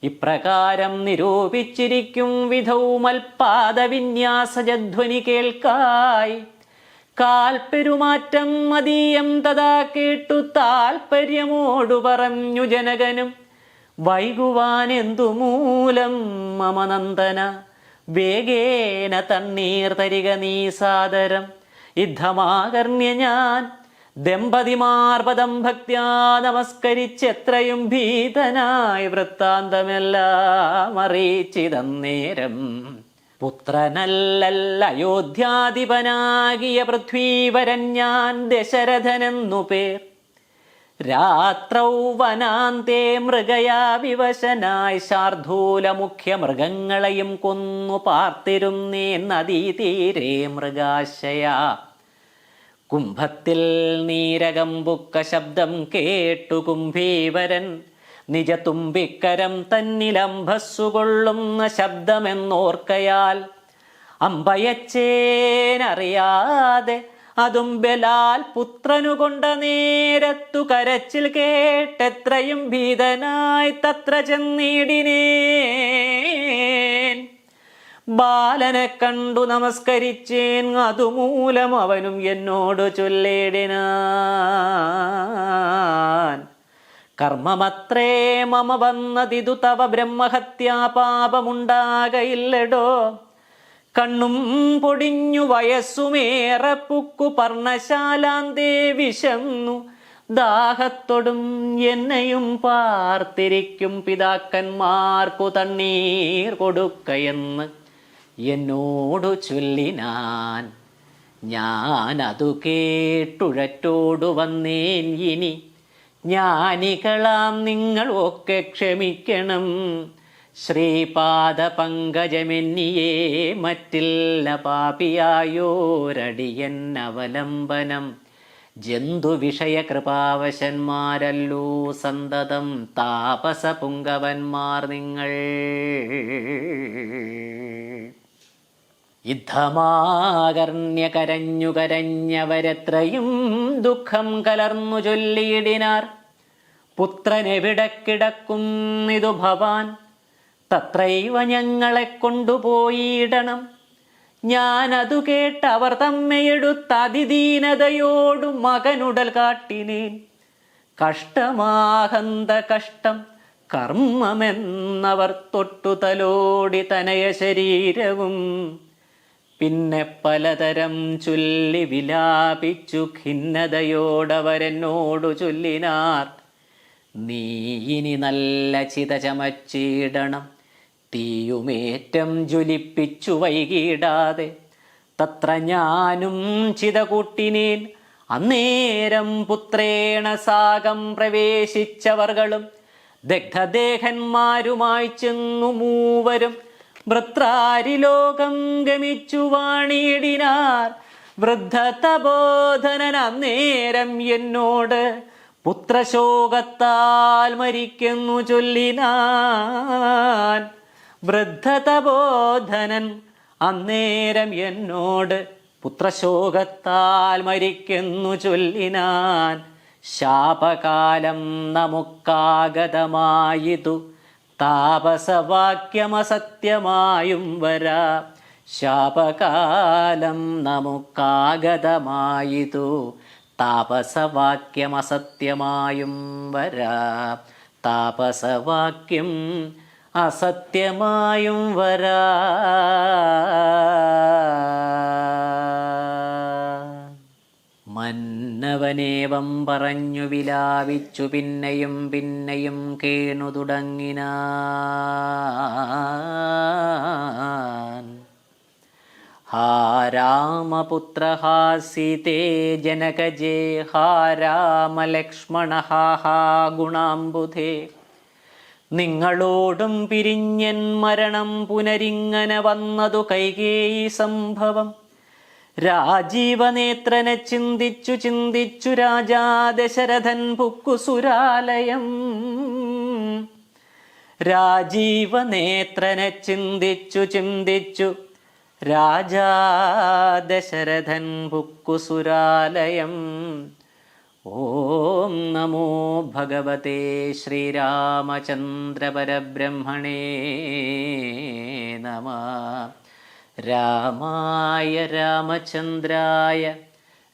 ഇപ്രകാരം നിരൂപിച്ചിരിക്കും വിധൗമൽപാദവിന്യാസജധ്വനി കേൾക്കായി. കാൽപ്പെരുമാറ്റം മതീയം തഥാ കേട്ടു താൽപര്യമോടു പറഞ്ഞു ജനകനും. വൈകുവാൻ എന്തു മൂലം മമ നന്ദന, വേഗേന തണ്ണീർ തരിക നീ സാദരം. യുദ്ധമാകർണ്യ ഞാൻ ദമ്പതിമാർപദം ഭക്ത്യാ നമസ്കരിച്ചെത്രയും ഭീതനായി വൃത്താന്തമെല്ലാം അറിയിച്ചിതന്നേരം. പുത്രനല്ലല്ല അയോധ്യാധിപനാകിയ പൃഥ്വീവരൻ ഞാൻ ദശരഥനെന്നു പേർ. രാത്രൗ വനാന്തേ മൃഗയാ വിവശനായി ശാർദൂല മുഖ്യ മൃഗങ്ങളെയും കൊന്നു പാർത്തിരുന്നേ നദീതീരേ മൃഗാശയാ. കുംഭത്തിൽ നീരകമ്പുക്ക ശബ്ദം കേട്ടു കുംഭീവരൻ നിജതുമ്പിക്കരം തന്നിലംഭസ്സുകൊള്ളുന്ന ശബ്ദമെന്നോർക്കയാൽ അമ്പയച്ചേനറിയാതെ അതും ബലാൽ പുത്രനു കൊണ്ട നേരത്തു കരച്ചിൽ കേട്ടെത്രയും ഭീതനായി തത്ര ചെന്നിടിനേൻ. ബാലനെ കണ്ടു നമസ്കരിച്ചേൻ, അതുമൂലം അവനും എന്നോട് ചൊല്ലിടിനാൻ. കർമ്മമത്രേ മമ വന്നതിതു തവ ബ്രഹ്മഹത്യാ പാപമുണ്ടാകയില്ലടോ. കണ്ണും പൊടിഞ്ഞു വയസ്സുമേറെ പുക്കു പർണശാലാന്തേ വിശന്നു ദാഹത്തൊടും എന്നെയും പാർത്തിരിക്കും പിതാക്കന്മാർക്കു തണ്ണീർ കൊടുക്കയെന്ന് എന്നോടു ചൊല്ലിനാൻ. ഞാനതു കേട്ടുഴറ്റോടു വന്നേൻ. ഇനി ജ്ഞാനികളാം നിങ്ങൾ ഒക്കെ ക്ഷമിക്കണം. ശ്രീപാദ പങ്കജമെന്നിയേ മറ്റില്ല പാപിയായോരടിയൻ അവലംബനം. ജന്തുവിഷയ കൃപാവശന്മാരല്ലോ സന്തതം താപസ പുങ്കവന്മാർ നിങ്ങൾ. യുദ്ധമാകർണ്യ കരഞ്ഞു കരഞ്ഞവരെത്രയും ദുഃഖം കലർന്നു ചൊല്ലിയിടിനാർ. പുത്രനെവിടെ കിടക്കുന്നിതു ഭവാൻ, തത്രൈവ ഞങ്ങളെ കൊണ്ടുപോയിടണം. ഞാനതു കേട്ടവർ തമ്മയെടുത്ത അതിദീനതയോടു മകനുടൽ കാട്ടിനേൻ. കഷ്ടമാഹന്ത കഷ്ടം കർമ്മമെന്നവർ തൊട്ടു തലോടി തനയ ശരീരവും. പിന്നെ പലതരം ചൊല്ലി വിലാപിച്ചു ഖിന്നതയോടവരെന്നോടു ചൊല്ലിനാർ. നീ ഇനി നല്ല ചിത ചമച്ചിടണം, തീയുമേറ്റം ജ്വലിപ്പിച്ചു വൈകിടാതെ. തത്ര ഞാനും ചിത കൂട്ടിനേൻ, അന്നേരം പുത്രേണ സാകം പ്രവേശിച്ചവർകളും ദഗ്ധദേഹന്മാരുമായി ചെന്നു മൂവരും വൃത്രാരിലോകം ഗമിച്ചു വാണിടിനാർ. വൃദ്ധ തപോധനൻ അന്നേരം എന്നോട് പുത്രശോകത്താൽ മരിക്കുന്നു ചൊല്ലിനാൻ. വൃദ്ധ തപോധനൻ അന്നേരം എന്നോട് പുത്രശോകത്താൽ മരിക്കുന്നു ചൊല്ലിനാൻ. ശാപകാലം നമുക്കാഗതമായിതു താപസവാക്യമസത്യമായും വരാ. ശാപകാലം നമുക്കാഗതമായിതു താപസവാക്യമസത്യമായും വരാ. താപസവാക്യം അസത്യമായും വരാ. മന്നവനേവം പറഞ്ഞു വിലാപിച്ചു പിന്നെയും പിന്നെയും കേണു തുടങ്ങിനാൻ. ഹാ രാമപുത്ര ഹാ സീതേ ജനകജേ ഹാ രാമലക്ഷ്മണ ഹാ ഹാ ഗുണാംബുധേ. നിങ്ങളോടും പിരിഞ്ഞൻ മരണം പുനരിങ്ങനെ വന്നതു കൈകേയി സംഭവം. രാജീവനേത്രനെ ചിന്തിച്ചു ചിന്തിച്ചു രാജാ ദശരഥൻ പുക്കുസുരാലയം. രാജീവനേത്രനെ ചിന്തിച്ചു ചിന്തിച്ചു രാജാ ദശരഥൻ പുക്കുസുരാലയം. ഓം നമോ ഭഗവതേ ശ്രീരാമചന്ദ്ര പരബ്രഹ്മണേ നമഃ. രാമായ രാമചന്ദ്രായ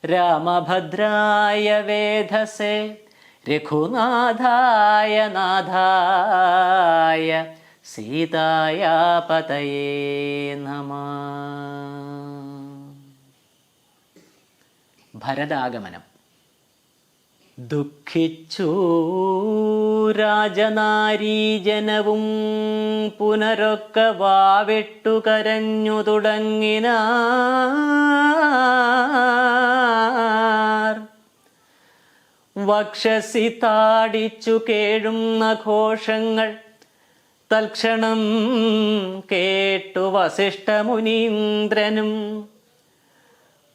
രാമഭദ്രായ വേധസേ രഘുനാഥായ നാഥായ സീതായ പതയേ നമഃ. ഭരതാഗമനം. ദുഃഖിച്ചു രാജനാരീജനവും പുനരൊക്കെ വാവിട്ടു കരഞ്ഞു തുടങ്ങിനാർ. വക്ഷസി താടിച്ചു കേഴുന്ന ഘോഷങ്ങൾ തൽക്ഷണം കേട്ടു വസിഷ്ഠമുനീന്ദ്രനും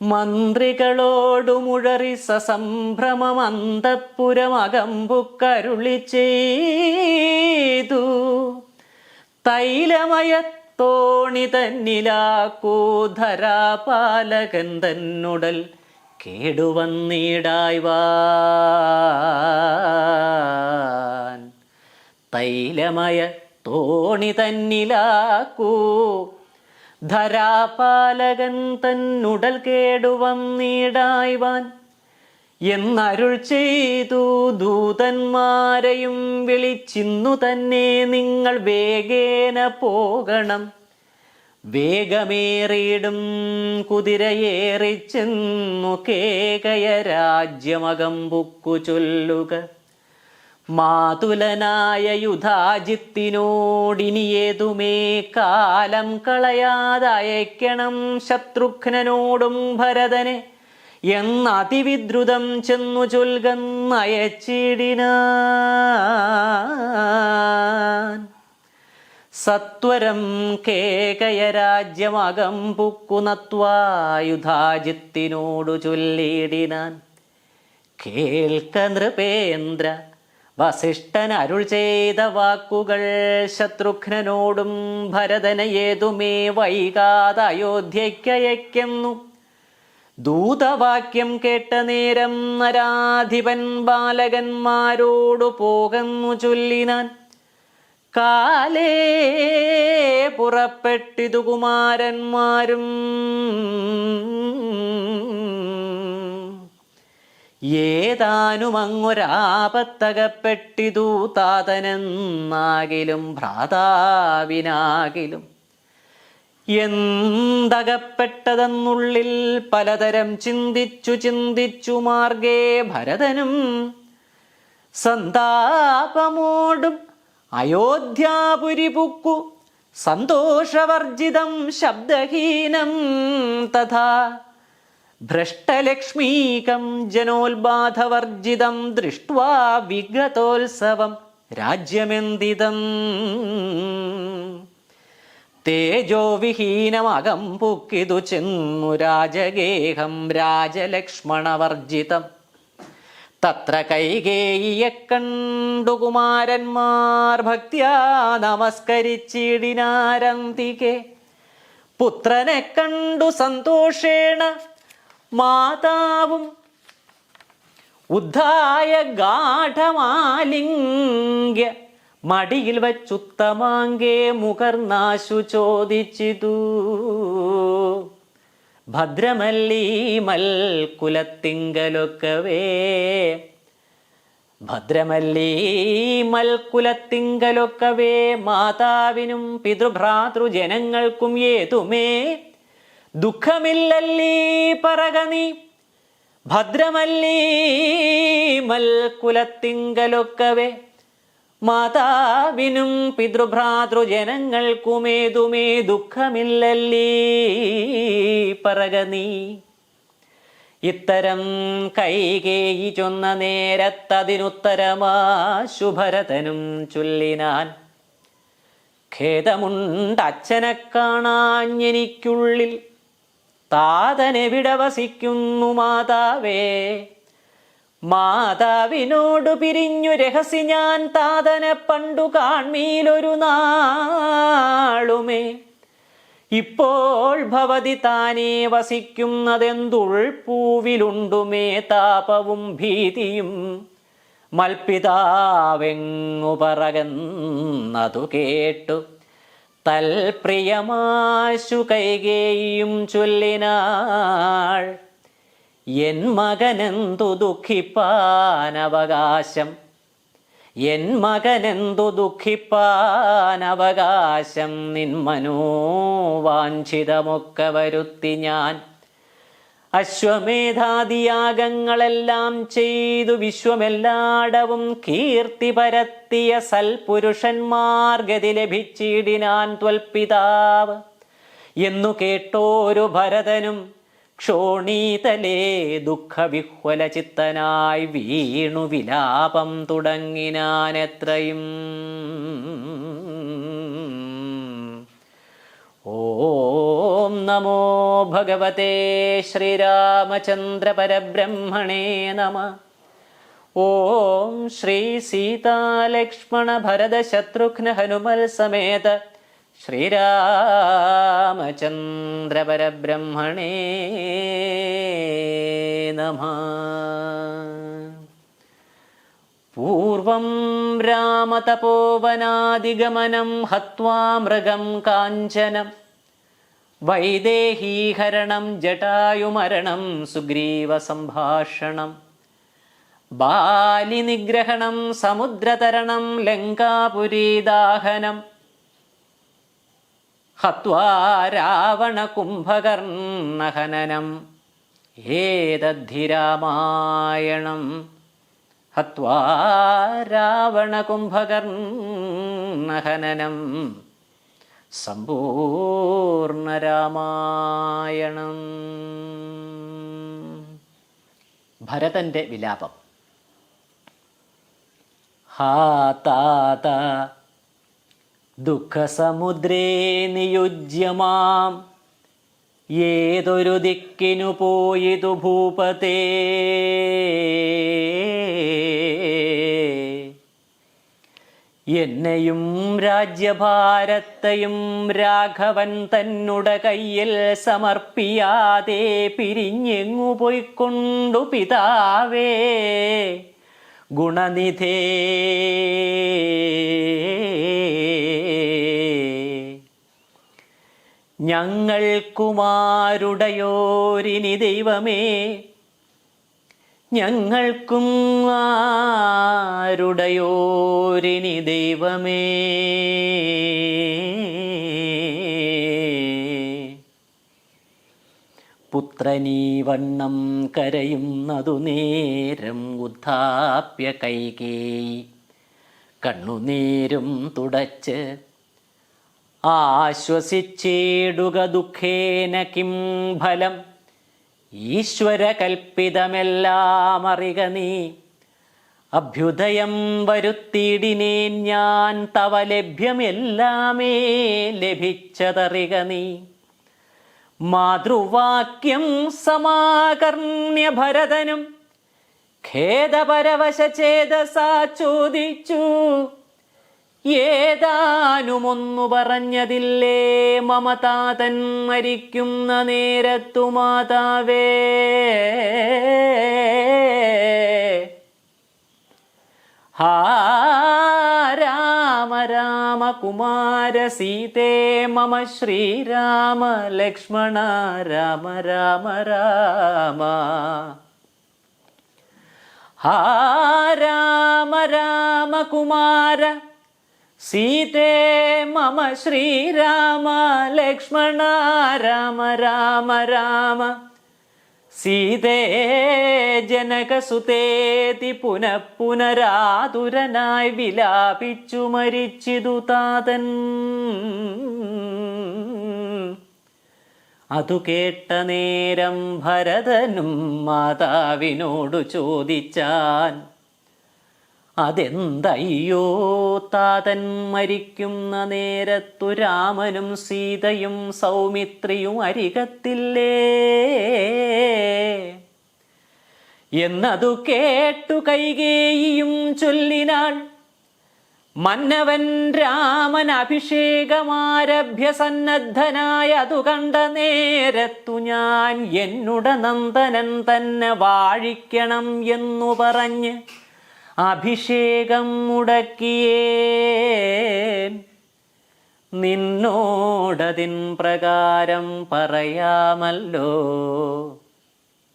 മന്ത്രികളോടുമുഴറി സസംഭ്രമം അന്തഃപുരമകമ്പുക്കരുളി ചെയ്തു. തൈലമയത്തോണി തന്നിലാക്കൂധരാപാലകൻ തന്നുടൽ കേടുവന്നിടായ്വാൻ. തൈലമയ തോണി തന്നിലാക്കൂ ധരാപാലകൻ തന്നുടൽ കേടുവന്നിടായ്വാൻ എന്നരുൾ ചെയ്തു. ദൂതന്മാരെയും വിളിച്ചിന്നു തന്നെ നിങ്ങൾ വേഗേന പോകണം. വേഗമേറിയിടും കുതിരയേറിച്ചെന്നു കേകയ രാജ്യമകമ്പുക്കു ചൊല്ലുക. മാതുലനായ യുധാജിത്തിനോടിനിയേതുമേ കാലം കളയാതയക്കണം ശത്രുഘ്നനോടും ഭരതനെ എന്നതിവിദ്രുതം ചെന്നു ചൊൽകന്നയച്ചിടിനാൻ. സത്വരം കേകയ രാജ്യമകമ്പുക്കുന്നത്വായുധാജിത്തിനോടു ചൊല്ലിടിനാൻ. കേൾക്ക നൃപേന്ദ്ര, വസിഷ്ഠൻ അരുൾ ചെയ്ത വാക്കുകൾ ശത്രുഘ്നനോടും ഭരതനെ ഏതുമേ വൈകാതെ അയോധ്യയ്ക്കയക്കുന്നു. ദൂതവാക്യം കേട്ട നേരം നരാധിപൻ ബാലകന്മാരോടു പോകുന്നു ചൊല്ലിനാൻ. കാലേ പുറപ്പെട്ടിതു കുമാരന്മാരും ഏതാനും അങ്ങൊരാപത്തകപ്പെട്ടിതു താതനെന്നാകിലും ഭ്രാതാവിനാകിലും. എന്തകപ്പെട്ടതെന്നുള്ളിൽ പലതരം ചിന്തിച്ചു ചിന്തിച്ചു മാർഗേ ഭരതനും സന്താപമോടും അയോധ്യാപുരി പുക്കു. സന്തോഷവർജിതം ശബ്ദഹീനം തഥാ ഭ്രഷ്ടലക്ഷ്മീകം ജനോത്ബാധവർജിതം ദൃഷ്ട്വാ വിഗതോത്സവം രാജ്യമെന്തിതം തേജോവിഹീനമകം പുക്കിതു ചെന്നു രാജഗേഹം രാജലക്ഷ്മണവർജിതം തത്ര കൈകേയിയെ കണ്ടു കുമാരന്മാർ ഭക്ത്യാ നമസ്കരിച്ചിടിനാരന്തികെ പുത്രനെ കണ്ടു സന്തോഷേണ മാതാവും ഉദ്ധായ ഗാഠമാലിംഗ്യ മടിയിൽ വച്ചുത്തമാങ്കേ മുകർനാശു ചോദിച്ചിതു ഭദ്രമല്ലീ മൽക്കുലത്തിങ്കലൊക്കവേ ഭദ്രമല്ലീ മൽക്കുലത്തിങ്കലൊക്കവേ മാതാവിനും പിതൃഭ്രാതൃജനങ്ങൾക്കും ഏതുമേ ദുഃഖമില്ലല്ലീ പറക നീ ഭദ്രമല്ലീ മൽക്കുലത്തിങ്കലൊക്കവേ മാതാവിനും പിതൃഭ്രാതൃജനങ്ങൾക്കുമേതുമേ ദുഃഖമില്ലല്ലീ പറക നീ ഇത്തരം കൈകേയി ചൊന്ന നേരത്തതിനുത്തരമാശു ഭരതനും ചൊല്ലിനാൻ ഖേദമുണ്ടച്ഛനെ കാണാഞ്ഞെനിക്കുള്ളിൽ താതനെവിടെ വസിക്കുന്നു മാതാവേ മാതാവിനോടു പിരിഞ്ഞു രഹസ്യ ഞാൻ താതനെ പണ്ടു കാൺമീലൊരു നാളുമേ ഇപ്പോൾ ഭവതി താനേ വസിക്കുന്നതെന്തുൾപ്പൂവിലുണ്ടുമേ താപവും ഭീതിയും മൽപിതാവെങ്ങു പറകന്നതു കേട്ടു തൽപ്രിയമാശു കൈകേയിയും ചൊല്ലിനാൾ എൻ മകനെന്തു ദുഃഖിപ്പാനവകാശം എൻ മകനെന്തു ദുഃഖിപ്പാനവകാശം നിൻ മനോവാഞ്ചിതമൊക്കെ വരുത്തി ഞാൻ അശ്വമേധാദിയാഗങ്ങളെല്ലാം ചെയ്തു വിശ്വമെല്ലാടവും കീർത്തി പരത്തിയ സൽപുരുഷന്മാർഗതി ലഭിച്ചിടിനാൻ ത്വൽപിതാവ് എന്നു കേട്ടോരു ഭരതനും ക്ഷോണീതലേ ദുഃഖവിഹ്വലചിത്തനായി വീണു വിലാപം തുടങ്ങിനാൻ എത്രയും ഓം നമോ ഭഗവതേ ശ്രീരാമചന്ദ്ര പരബ്രഹ്മണേ നമഃ ഓം ശ്രീ സീതാലക്ഷ്മണ ഭരത ശത്രുഘ്ന ഹനുമൽ സമേത ശ്രീരാമചന്ദ്ര പരബ്രഹ്മണേ നമഃ പൂർവം രാമതപോവനാദിഗമനം ഹത്വാ മൃഗം കാഞ്ചനം വൈദേഹീഹരണം ജടായുമരണം സുഗ്രീവസംഭാഷണം ബാലിനിഗ്രഹണം സമുദ്രതരണം ലങ്കാപുരീദാഹനം ഹത്വാ രാവണകുംഭകർണഹനനം ഏതദ്ധി രാമായണം ഹത്വാ രാവണകുംഭകർണഹനനം സമ്പൂർണരാമായണം. ഭരതന്റെ വിലാപം. ഹാ താത ദുഃഖസമുദ്രേ നിയുജ്യമാം ഏതൊരു ദിക്കിനു പോയിതു ഭൂപതേ എന്നെയും രാജ്യഭാരത്തെയും രാഘവൻ തന്നുട കയ്യിൽ സമർപ്പിയാതെ പിരിഞ്ഞെങ്ങു പോയിക്കൊണ്ടു പിതാവേ ഗുണനിധേ ഞങ്ങൾക്കുമാരുടയോരിനി ദൈവമേ ഞങ്ങൾക്കും ആരുടയോരിനി ദൈവമേ പുത്രനീ വണ്ണം കരയുന്നതു നേരം ഉദ്ധാപ്യ കൈകേയി കണ്ണുനീരും തുടച്ച് ആശ്വസിച്ചേടുക ദുഃഖേന കിം ഫലം ഈശ്വര കൽപ്പിതമെല്ലാം അറിക നീ. അഭ്യുദയം വരുത്തിയിടിനേൻ ഞാൻ, തവ ലഭ്യമെല്ലാമേ ലഭിച്ചതറിക നീ. മാതൃവാക്യം സമാകർണ്യ ഭരതനും ഖേദപരവശചേതസാ ചോദിച്ചു, ഏതാനുമൊന്നു പറഞ്ഞതില്ലേ മമതാതൻ മരിക്കുന്ന നേരത്തു മാതാവേ. ഹാ രാമ രാമ കുമാര സീതേ മമ ശ്രീരാമ ലക്ഷ്മണ രാമ രാമ രാമ. ഹാ രാമ രാമ കുമാര സീതേ മമ ശ്രീരാമ ലക്ഷ്മണ രാമ രാമ രാമ. സീതേ ജനകസുതേതി പുനഃപുനരാതുരനായി വിലാപിച്ചു മരിച്ചിതു താതൻ. അതു കേട്ട നേരം ഭരതനും മാതാവിനോടു ചോദിച്ചാൻ, അതെന്തയ്യോ താതൻ മരിക്കുന്ന നേരത്തു രാമനും സീതയും സൗമിത്രിയും അരികത്തില്ലേ എന്നതു കേട്ടു കൈകേയിയും ചൊല്ലിനാൾ, മന്നവൻ രാമൻ അഭിഷേകമാരഭ്യ സന്നദ്ധനായ അതു കണ്ട നേരത്തു ഞാൻ എന്നുട നന്ദനൻ തന്നെ വാഴിക്കണം എന്നു പറഞ്ഞ് അഭിഷേകം മുടക്കിയേൻ. നിന്നോടതിൻ പ്രകാരം പറയാമല്ലോ,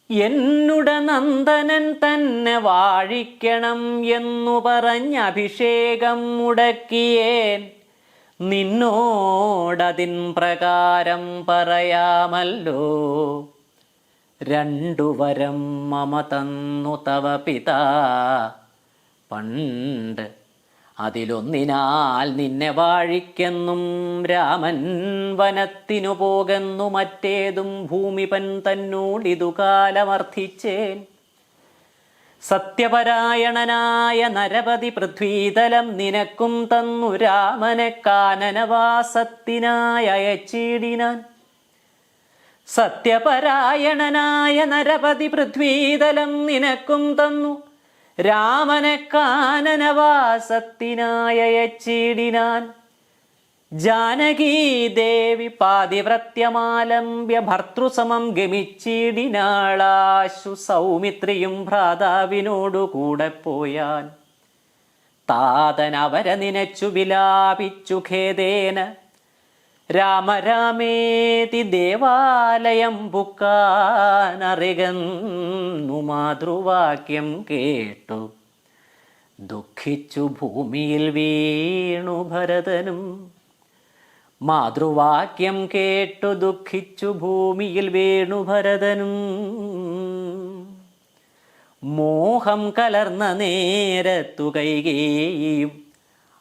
എന്നുട നന്ദനൻ തന്നെ വാഴിക്കണം എന്നു പറഞ്ഞ് അഭിഷേകം മുടക്കിയേൻ. നിന്നോടതിൻ പ്രകാരം പറയാമല്ലോ, രണ്ടു വരം മമ തന്നു തവ പിതാ പണ്ട്. അതിലൊന്നിനാൽ നിന്നെ വാഴിക്കെന്നും രാമൻ വനത്തിനു പോകുന്നു, മറ്റേതും ഭൂമിപൻ തന്നോടിതു കാലമർത്ഥിച്ചേൻ. സത്യപരായണനായ നരപതി പൃഥ്വീതലം നിനക്കും തന്നു രാമനെ കാനനവാസത്തിനായി അയച്ചിടിനാൻ. സത്യപരായണനായ നരപതി പൃഥ്വീതലം നിനക്കും തന്നു രാമനെ കാനനവാസത്തിനായി അയച്ചിടിനാൻ. ജാനകീ ദേവി പാതിവ്രത്യമാലംബ്യ ഭർത്തൃസമം ഗമിച്ചിടിനാളാശു. സൗമിത്രിയും ഭ്രാതാവിനോടു കൂടെ പോയാൻ. താതൻ അവരെ നിനച്ചു വിലാപിച്ചു ഖേദേന. രാമരാമേതി ദേവാലയം പുക്കാനറികന്നു മാതൃവാക്യം കേട്ടു. ദുഃഖിച്ചു ഭൂമിയിൽ വീണു ഭരതനും. മാതൃവാക്യം കേട്ടു ദുഃഖിച്ചു ഭൂമിയിൽ വീണു ഭരതനും. മോഹം കലർന്ന നേരത്തു കൈകേയിയും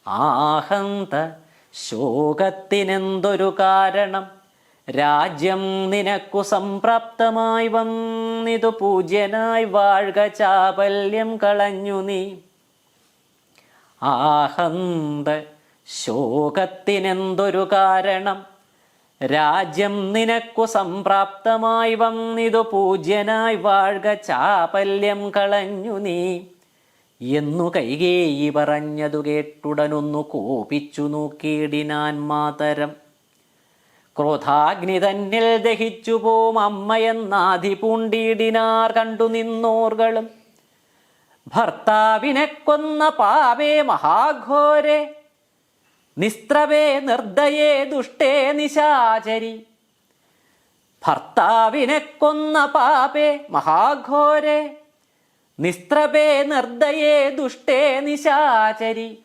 ആഹന്ത ശോകത്തിനെന്തൊരു കാരണം. രാജ്യം നിനക്കു സംപ്രാപ്തമായി വന്നിതു പൂജ്യനായി വാഴ്ക ചാപല്യം കളഞ്ഞു നീ. ആഹന്ത ശോകത്തിനെന്തൊരു കാരണം. രാജ്യം നിനക്കു സംപ്രാപ്തമായി വന്നിതു പൂജ്യനായി വാഴ്ക ചാപല്യം കളഞ്ഞു നീ എന്നു കൈകേയി പറഞ്ഞതു കേട്ടുടനൊന്നു കോപിച്ചു നോക്കിയിടിനാൻ മാതരം. ക്രോധാഗ്നി തന്നിൽ ദഹിച്ചു പോം അമ്മയെന്നാധി പൂണ്ടിയിടിനാർ കണ്ടു നിന്നോർകളും. ഭർത്താവിനെ കൊന്ന പാപേ മഹാഘോരെ, നിസ്ത്രവേ നിർദ്ദയേ ദുഷ്ടേ നിശാചരി. ഭർത്താവിനെ കൊന്ന പാപേ മഹാഘോരെ, നിസ്ത്രപേ നിർദ്ദയേ ദുഷ്ടേ നിശാചരി.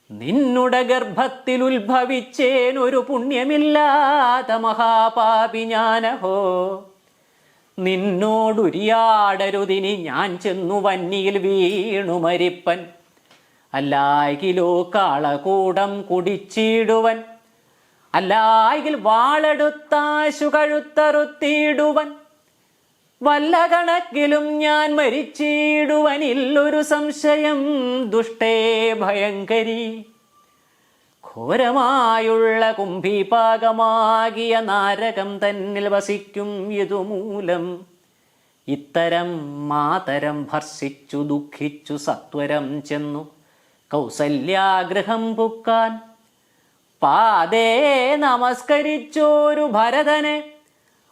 നിന്നുടെ ഗർഭത്തിൽ ഉത്ഭവിച്ചേനൊരു പുണ്യമില്ലാത്ത മഹാപാപി ഞാനഹോ. നിന്നോടുരിയാടരുതിനി ഞാൻ ചെന്നു വന്നിയിൽ വീണു മരിപ്പൻ. അല്ലായികിലോ കാളകൂടം കുടിച്ചിടുവൻ. അല്ലായിൽ വാളെടുത്താശു കഴുത്തറുത്തിടുവൻ. വല്ല കണക്കിലും ഞാൻ മരിച്ചിടുവനില്ലൊരു സംശയം ദുഷ്ടേ ഭയങ്കരി. ഘോരമായുള്ള കുംഭീപാകമാകിയ നാരകം തന്നിൽ വസിക്കും ഇതുമൂലം ഇത്തരം മാതരം ഭർഷിച്ചു ദുഃഖിച്ചു സത്വരം ചെന്നു കൗസല്യാഗൃഹം പുക്കാൻ. പാദേ നമസ്കരിച്ചോരു ഭരതനെ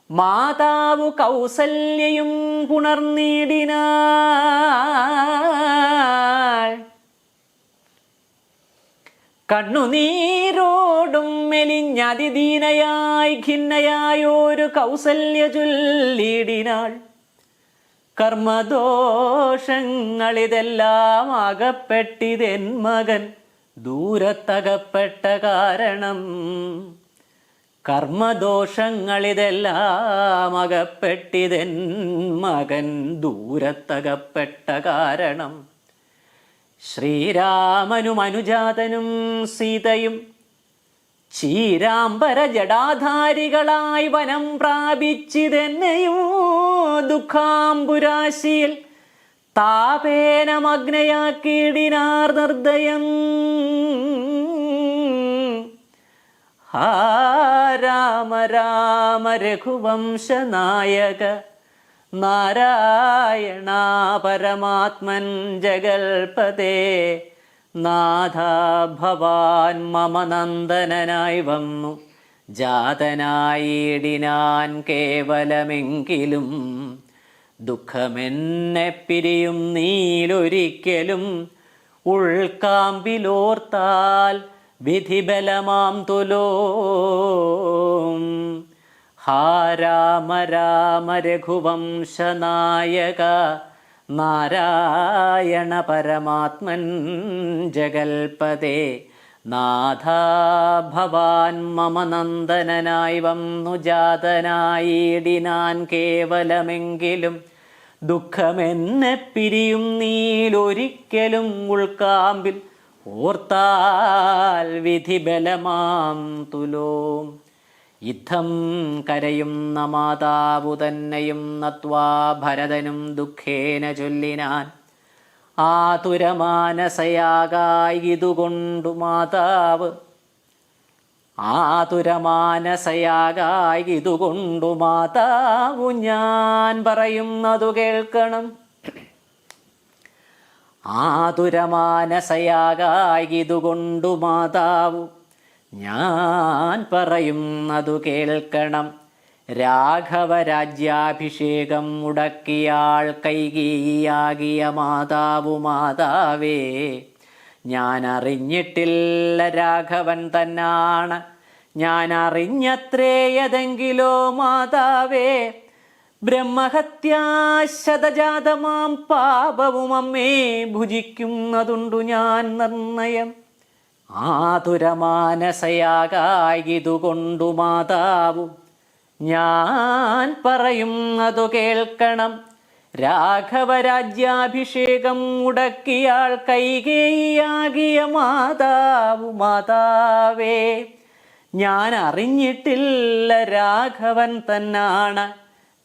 മാതാവു കൗസല്യയും പുണർന്നിടിനാൾ. കണ്ണുനീരോടും മെലിഞ്ഞതിദീനയായി ഖിന്നയായോരു കൗസല്യ ചൊല്ലിടിനാൾ. കർമ്മദോഷങ്ങളിതെല്ലാം അകപ്പെട്ടിതെൻ മകൻ ദൂരത്തകപ്പെട്ട കാരണം. കർമ്മദോഷങ്ങളിതെല്ലാം അകപ്പെട്ടിതെൻ മകൻ ദൂരത്തകപ്പെട്ട കാരണം. ശ്രീരാമനും അനുജാതനും സീതയും ചീരാംബര ജടാധാരികളായി വനം പ്രാപിച്ചിതെന്നെയോ ദുഃഖാംബുരാശിയിൽ താപേനമഗ്നയാക്കിയിടിനാർ നിർദ്ദയം. ഹാ രാമ രാമ രഘുവംശനായക നാരായണ പരമാത്മൻ ജഗൽപതേ. നാഥ ഭവാൻ മമ നന്ദനനായി വന്നു ജാതനായിടിനാൻ കേവലമെങ്കിലും. ദുഃഖമെന്നെ പിരിയും നീലൊരിക്കലും ഉൾക്കാമ്പിലോർത്താൽ വിധിബലമാം തുലോം. ഹാ രാമ രാമ രഘുവംശനായക നാരായണ പരമാത്മൻ ജഗൽപതേ. നാഥ ഭവാൻ മമ നന്ദനനായി വന്നു ജാതനായിടിനാൻ കേവലമെങ്കിലും. ദുഃഖമെന്നെ പിരിയും നീലൊരിക്കലും ഉൾക്കാമ്പിൽ ഓർത്താൽ വിധിബലമാം തുലോം. യുദ്ധം കരയുന്ന മാതാവു തന്നെയും നത്വാ ഭരതനും ദുഃഖേന ചൊല്ലിനാൻ. ആതുരമാനസയാകായിതുകൊണ്ടു മാതാവ് ആതുരമാനസയാകായിതുകൊണ്ടു മാതാവു ഞാൻ പറയുന്നതു കേൾക്കണം. ആതുരമാനസയാകായിതുകൊണ്ടു മാതാവു ഞാൻ പറയുന്നതു കേൾക്കണം. രാഘവരാജ്യാഭിഷേകം മുടക്കിയാൾ കൈകേയിയാകിയ മാതാവു മാതാവേ. ഞാൻ അറിഞ്ഞിട്ടില്ല രാഘവൻ തന്നാണ്, ഞാൻ അറിഞ്ഞത്രേയതെങ്കിലോ മാതാവേ. ബ്രഹ്മഹത്യാശതജാതമാം പാപവും അമ്മേ ഭുജിക്കുന്നതുണ്ടു ഞാൻ നിർണയം. ആതുരമാനസയാകായിതുകൊണ്ടു മാതാവു ഞാൻ പറയുന്നതു കേൾക്കണം. രാഘവരാജ്യാഭിഷേകം മുടക്കിയാൾ കൈകേയിയാകിയ മാതാവു മാതാവേ. ഞാൻ അറിഞ്ഞിട്ടില്ല രാഘവൻ തന്നാണ്,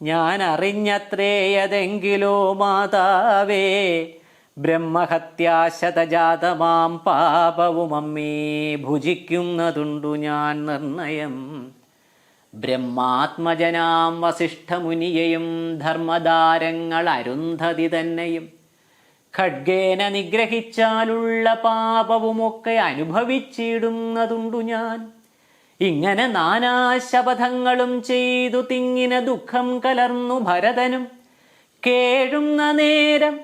ഞാൻ അറിഞ്ഞത്രേയതെങ്കിലോ മാതാവേ. ബ്രഹ്മഹത്യാശതജാതമാം പാപവും അമ്മേ ഭുജിക്കുന്നതുണ്ടു ഞാൻ നിർണയം. ബ്രഹ്മാത്മജനാം വസിഷ്ഠമുനിയെയും ധർമ്മധാരങ്ങൾ അരുന്ധതി തന്നെയും ഖഡ്ഗേന നിഗ്രഹിച്ചാലുള്ള പാപവുമൊക്കെ അനുഭവിച്ചിടുന്നതുണ്ടു ഞാൻ. ഇങ്ങനെ നാനാശപഥങ്ങളും ചെയ്തു തിങ്ങിന ദുഃഖം കലർന്നു ഭരതനും കേഴുന്ന നേരം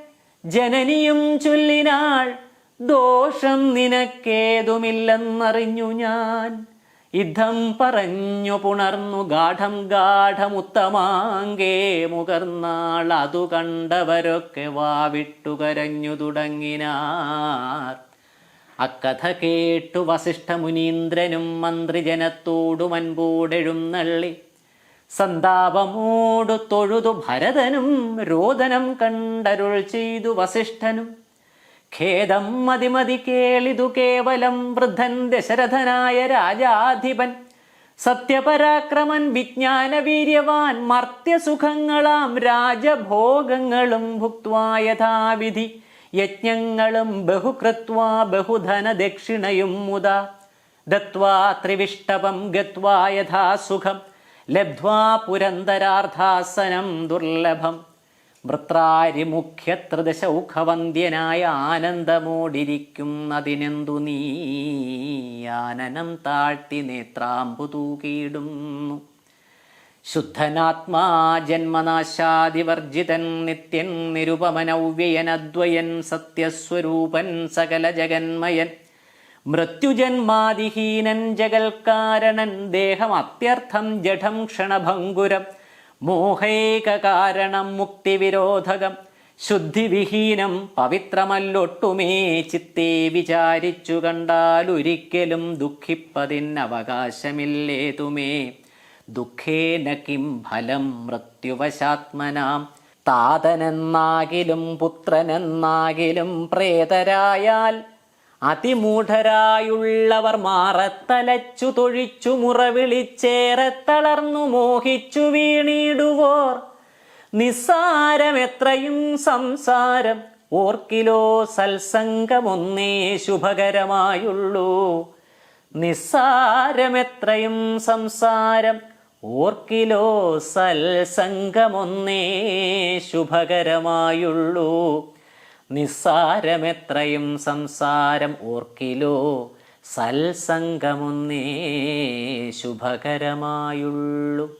ജനനിയും ചൊല്ലിനാൾ. ദോഷം നിനക്കേതുമില്ലെന്നറിഞ്ഞു ഞാൻ. യുദ്ധം പറഞ്ഞു പുണർന്നു ഗാഠം ഗാഠമുത്തമാങ്കേ മുകർന്നാൾ. അതു കണ്ടവരൊക്കെ വാവിട്ടു കരഞ്ഞു തുടങ്ങിനാർ. അക്കഥ കേട്ടു വസിഷ്ഠമുനീന്ദ്രനും മന്ത്രിജനത്തോടു മൻപോടെഴുന്നള്ളി സന്താപമോടു തൊഴുതു ഭരതനും രോദനം കണ്ടരുൾ ചെയ്തു വസിഷ്ഠനും. ഖേദം മതിമതി കേളിതു കേവലം വൃദ്ധൻ ദശരഥനായ രാജാധിപൻ സത്യപരാക്രമൻ വിജ്ഞാനവീര്യവാൻ മർത്യസുഖങ്ങളാം രാജഭോഗങ്ങളും ഭുക്വാ യഥാവിധി യജ്ഞങ്ങളും ബഹുകൃത്വാ ബഹുധനദക്ഷിണയും മുദാ ദത്വാ ത്രിവിഷ്ടപം ഗത്വാ യഥാസുഖം ലബ്ധ്വാ പുരന്തരാർത്ഥാസനം ദുർലഭം. വൃത്രാരിമുഖ്യത്രിദശൗഖവന്ദ്യനായ ആനന്ദമോടിരിക്കുന്നതിനെന്തു നീ ആനനം താഴ്ത്തി നേത്രാംബു തൂക്കിയിടുന്നു. ശുദ്ധനാത്മാ ജന്മനാശാദിവർജിതൻ നിത്യൻ നിരുപമനവ്യയനദ്വയൻ സത്യസ്വരൂപൻ സകല ജഗന്മയൻ മൃത്യുജന്മാദിഹീനൻ ജഗൽക്കാരണൻ ദേഹം അത്യർത്ഥം ജഡം ക്ഷണഭംഗുരം മോഹൈകകാരണം മുക്തിവിരോധകം ശുദ്ധിവിഹീനം പവിത്രമല്ലൊട്ടുമേ ചിത്തേ വിചാരിച്ചു കണ്ടാലൊരിക്കലും ദുഃഖിപ്പതിനവകാശമില്ലേതുമേ. ദുഃഖേന കിം ഫലം മൃത്യുവശാത്മനാം താതനെന്നാകിലും പുത്രനെന്നാകിലും പ്രേതരായാൽ അതിമൂഢരായുള്ളവർ മാറത്തലച്ചു തൊഴിച്ചു മുറവിളിച്ചേറെ തളർന്നു മോഹിച്ചു വീണിടുവോർ. നിസ്സാരമെത്രയും സംസാരം ഓർക്കിലോ സത്സംഗമൊന്നേ ശുഭകരമായുള്ളൂ. നിസ്സാരമെത്രയും സംസാരം ഓർക്കിലോ സത്സംഗമൊന്നേ ശുഭകരമായുള്ളൂ. നിസ്സാരമെത്രയും സംസാരം ഓർക്കിലോ സത്സംഗമൊന്നേ ശുഭകരമായുള്ളൂ.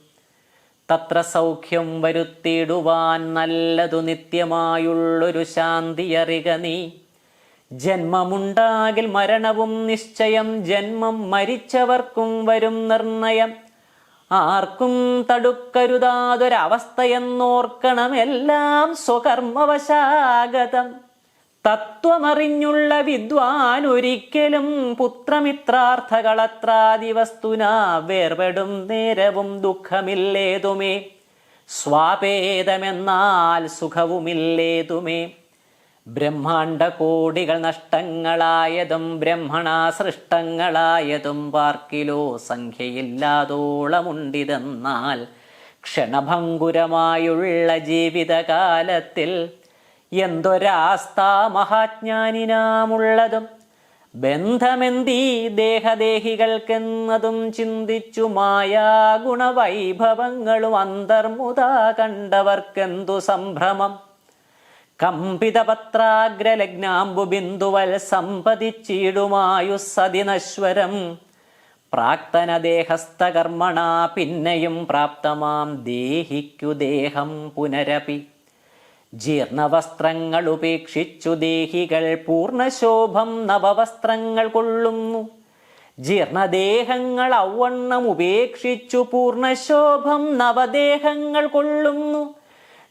തത്ര സൗഖ്യം വരുത്തിയിടുവാൻ നല്ലതു നിത്യമായുള്ളൊരു ശാന്തിയറിക നീ. ജന്മമുണ്ടാകിൽ മരണവും നിശ്ചയം ജന്മം മരിച്ചവർക്കും വരും നിർണയം. ആർക്കും തടുക്കരുതാതൊരവസ്ഥയെന്നോർക്കണം എല്ലാം സ്വകർമ്മവശാഗതം. തത്വമറിഞ്ഞുള്ള വിദ്വാൻ ഒരിക്കലും പുത്രമിത്രാർത്ഥകളത്രാദി വസ്തുന വേർപെടും നേരവും ദുഃഖമില്ലേതുമേ. സ്വാപേതമെന്നാൽ സുഖവുമില്ലേതുമേ. ബ്രഹ്മാണ്ട കോടികൾ നഷ്ടങ്ങളായതും ബ്രഹ്മണാ സൃഷ്ടങ്ങളായതും പാർക്കിലോ സംഖ്യയില്ലാതോളമുണ്ടിതെന്നാൽ ക്ഷണഭംഗുരമായുള്ള ജീവിതകാലത്തിൽ എന്തൊരാസ്ഥാ മഹാജ്ഞാനിനാമുള്ളതും. ബന്ധമെന്തീ ദേഹദേഹികൾക്കെന്നതും ചിന്തിച്ചു മായാഗുണവൈഭവങ്ങളും അന്തർമുതാ കണ്ടവർക്കെന്തു സംഭ്രമം. കമ്പിതപത്രാഗ്രലഗ്നാംബുബിന്ദുവൽ സമ്പതിച്ചിടുമായുസ്സതിനശ്വരം. പ്രാക്തനദേഹസ്ഥകർമ്മണ പിന്നെയും പ്രാപ്തമാം ദേഹിക്കു ദേഹം പുനരപി. ജീർണവസ്ത്രങ്ങൾ ഉപേക്ഷിച്ചു ദേഹികൾ പൂർണ്ണശോഭം നവവസ്ത്രങ്ങൾ കൊള്ളുന്നു. ജീർണദേഹങ്ങൾ ഔവണ്ണം ഉപേക്ഷിച്ചു പൂർണ്ണശോഭം നവദേഹങ്ങൾ കൊള്ളുന്നു.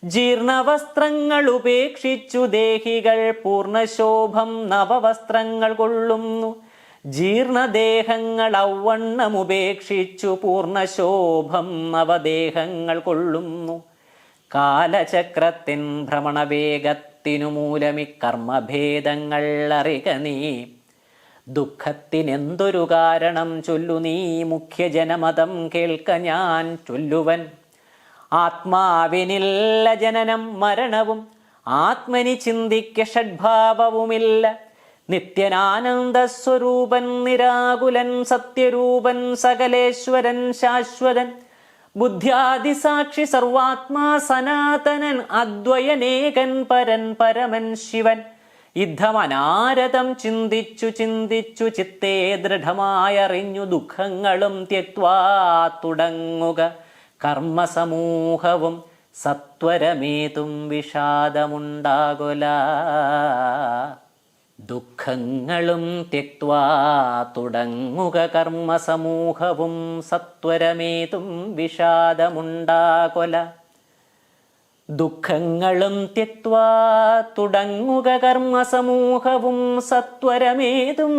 ജീർണവസ്ത്രങ്ങൾ ഉപേക്ഷിച്ചു ദേഹികൾ പൂർണ്ണശോഭം നവവസ്ത്രങ്ങൾ കൊള്ളുന്നു. ജീർണദേഹങ്ങൾ ഔവണ്ണം ഉപേക്ഷിച്ചു പൂർണ്ണശോഭം നവദേഹങ്ങൾ കൊള്ളുന്നു. കാലചക്രത്തിൻ ഭ്രമണവേഗത്തിനു മൂലമിക്കർമ്മഭേദങ്ങൾ അറിക നീ. ദുഃഖത്തിനെന്തൊരു കാരണം ചൊല്ലു നീ മുഖ്യജനമതം കേൾക്ക ഞാൻ ചൊല്ലുവൻ. ആത്മാവിനില്ല ജനനം മരണവും ആത്മനി ചിന്തിക്ക ഷഡ്ഭാവവുമില്ല. നിത്യനാനന്ദസ്വരൂപൻ നിരാകുലൻ സത്യരൂപൻ സകലേശ്വരൻ ശാശ്വതൻ. ബുദ്ധ്യാദിസാക്ഷി സർവാത്മാ സനാതനൻ അദ്വയനേകൻ പരൻ പരമൻ ശിവൻ. യുദ്ധമനാരതം ചിന്തിച്ചു ചിന്തിച്ചു ചിത്തേ ദൃഢമായറിഞ്ഞു ദുഃഖങ്ങളും ത്യക്വാ തുടങ്ങുക കർമ്മസമൂഹവും സത്വരമേതും വിഷാദമുണ്ടാകൊല. ദുഃഖങ്ങളും ത്യക്വാ തുടങ്ങുക കർമ്മസമൂഹവും സത്വരമേതും വിഷാദമുണ്ടാകൊല. ദുഃഖങ്ങളും ത്യക്വാ തുടങ്ങുക കർമ്മസമൂഹവും സത്വരമേതും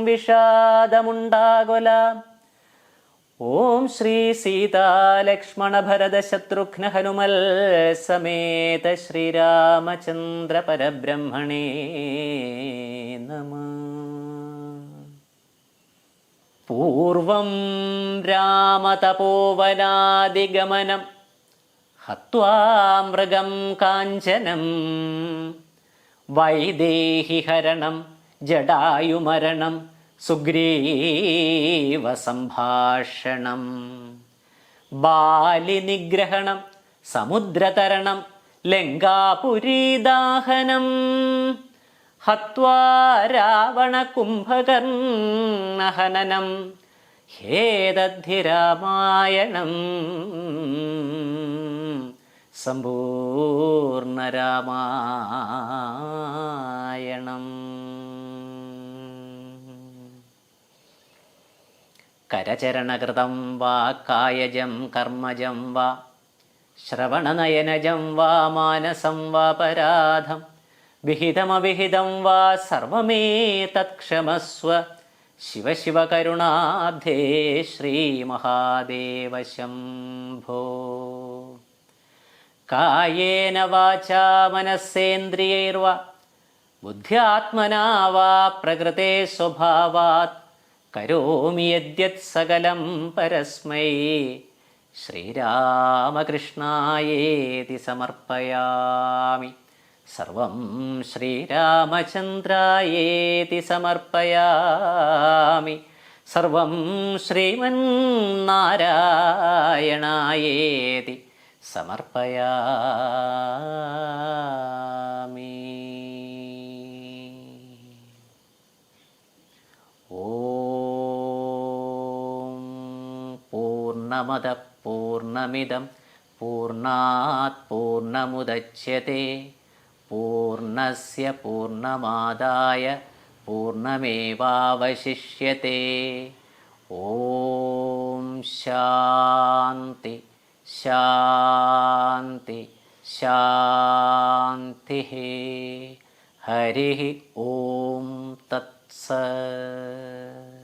വിഷാദമുണ്ടാകൊല. ഓം ശ്രീ സീതാലക്ഷ്മണ ഭരത ശത്രുഘ്ന ഹനുമൽ സമേത ശ്രീരാമചന്ദ്ര പരബ്രഹ്മണേ നമഃ. പൂർവം രാമതപോവനാദിഗമനം ഹത്വാ മൃഗം കാഞ്ചനം വൈദേഹിഹരണം ജടായുമരണം സുഗ്രീവസംഭാഷണം ബാലിനിഗ്രഹണം സമുദ്രതരണം ലങ്കാപുരീദാഹനം ഹത്വാ രാവണകുംഭകർണഹനനം ഹേതദ്ധി രാമായണം സമ്പൂർണ്ണരാമായണം. കരചരണകൃതം വാ കായജം കർമ്മജം വാ ശ്രവണനയനജം വാ മാനസം വാ പരാധം വിഹിതമവിഹിതം വാ സർവമേതത്ക്ഷമസ്വ ശിവ ശിവ കരുണാബ്ധേ ശ്രീമഹാദേവ ശംഭോ. കായേന വാചാ മനസ്സേന്ദ്രിയൈർവാ ബുദ്ധ്യാത്മനാ വാ പ്രകൃതേ സ്വഭാവാത് കരോമി യദ്യത് സകലം പരസ്മൈ ശ്രീരാമകൃഷ്ണായേതി സമർപ്പയാമി. സർവം ശ്രീരാമചന്ദ്രായേതി സമർപ്പയാമി. സർവം ശ്രീമന്നാരായണായേതി സമർപ്പയാമി. ഓം പൂർണ്ണമദ പൂർണ്ണമിദം പൂർണ്ണാത് പൂർണ്ണമുദച്യത്തെ പൂർണ്ണസ്യ പൂർണ്ണമാദായ പൂർണ്ണമേവാവശിഷ്യത്തെ. ഓം ശാന്തി ശാന്തി ശാന്തി. ഹരി ഓം തത്സത്.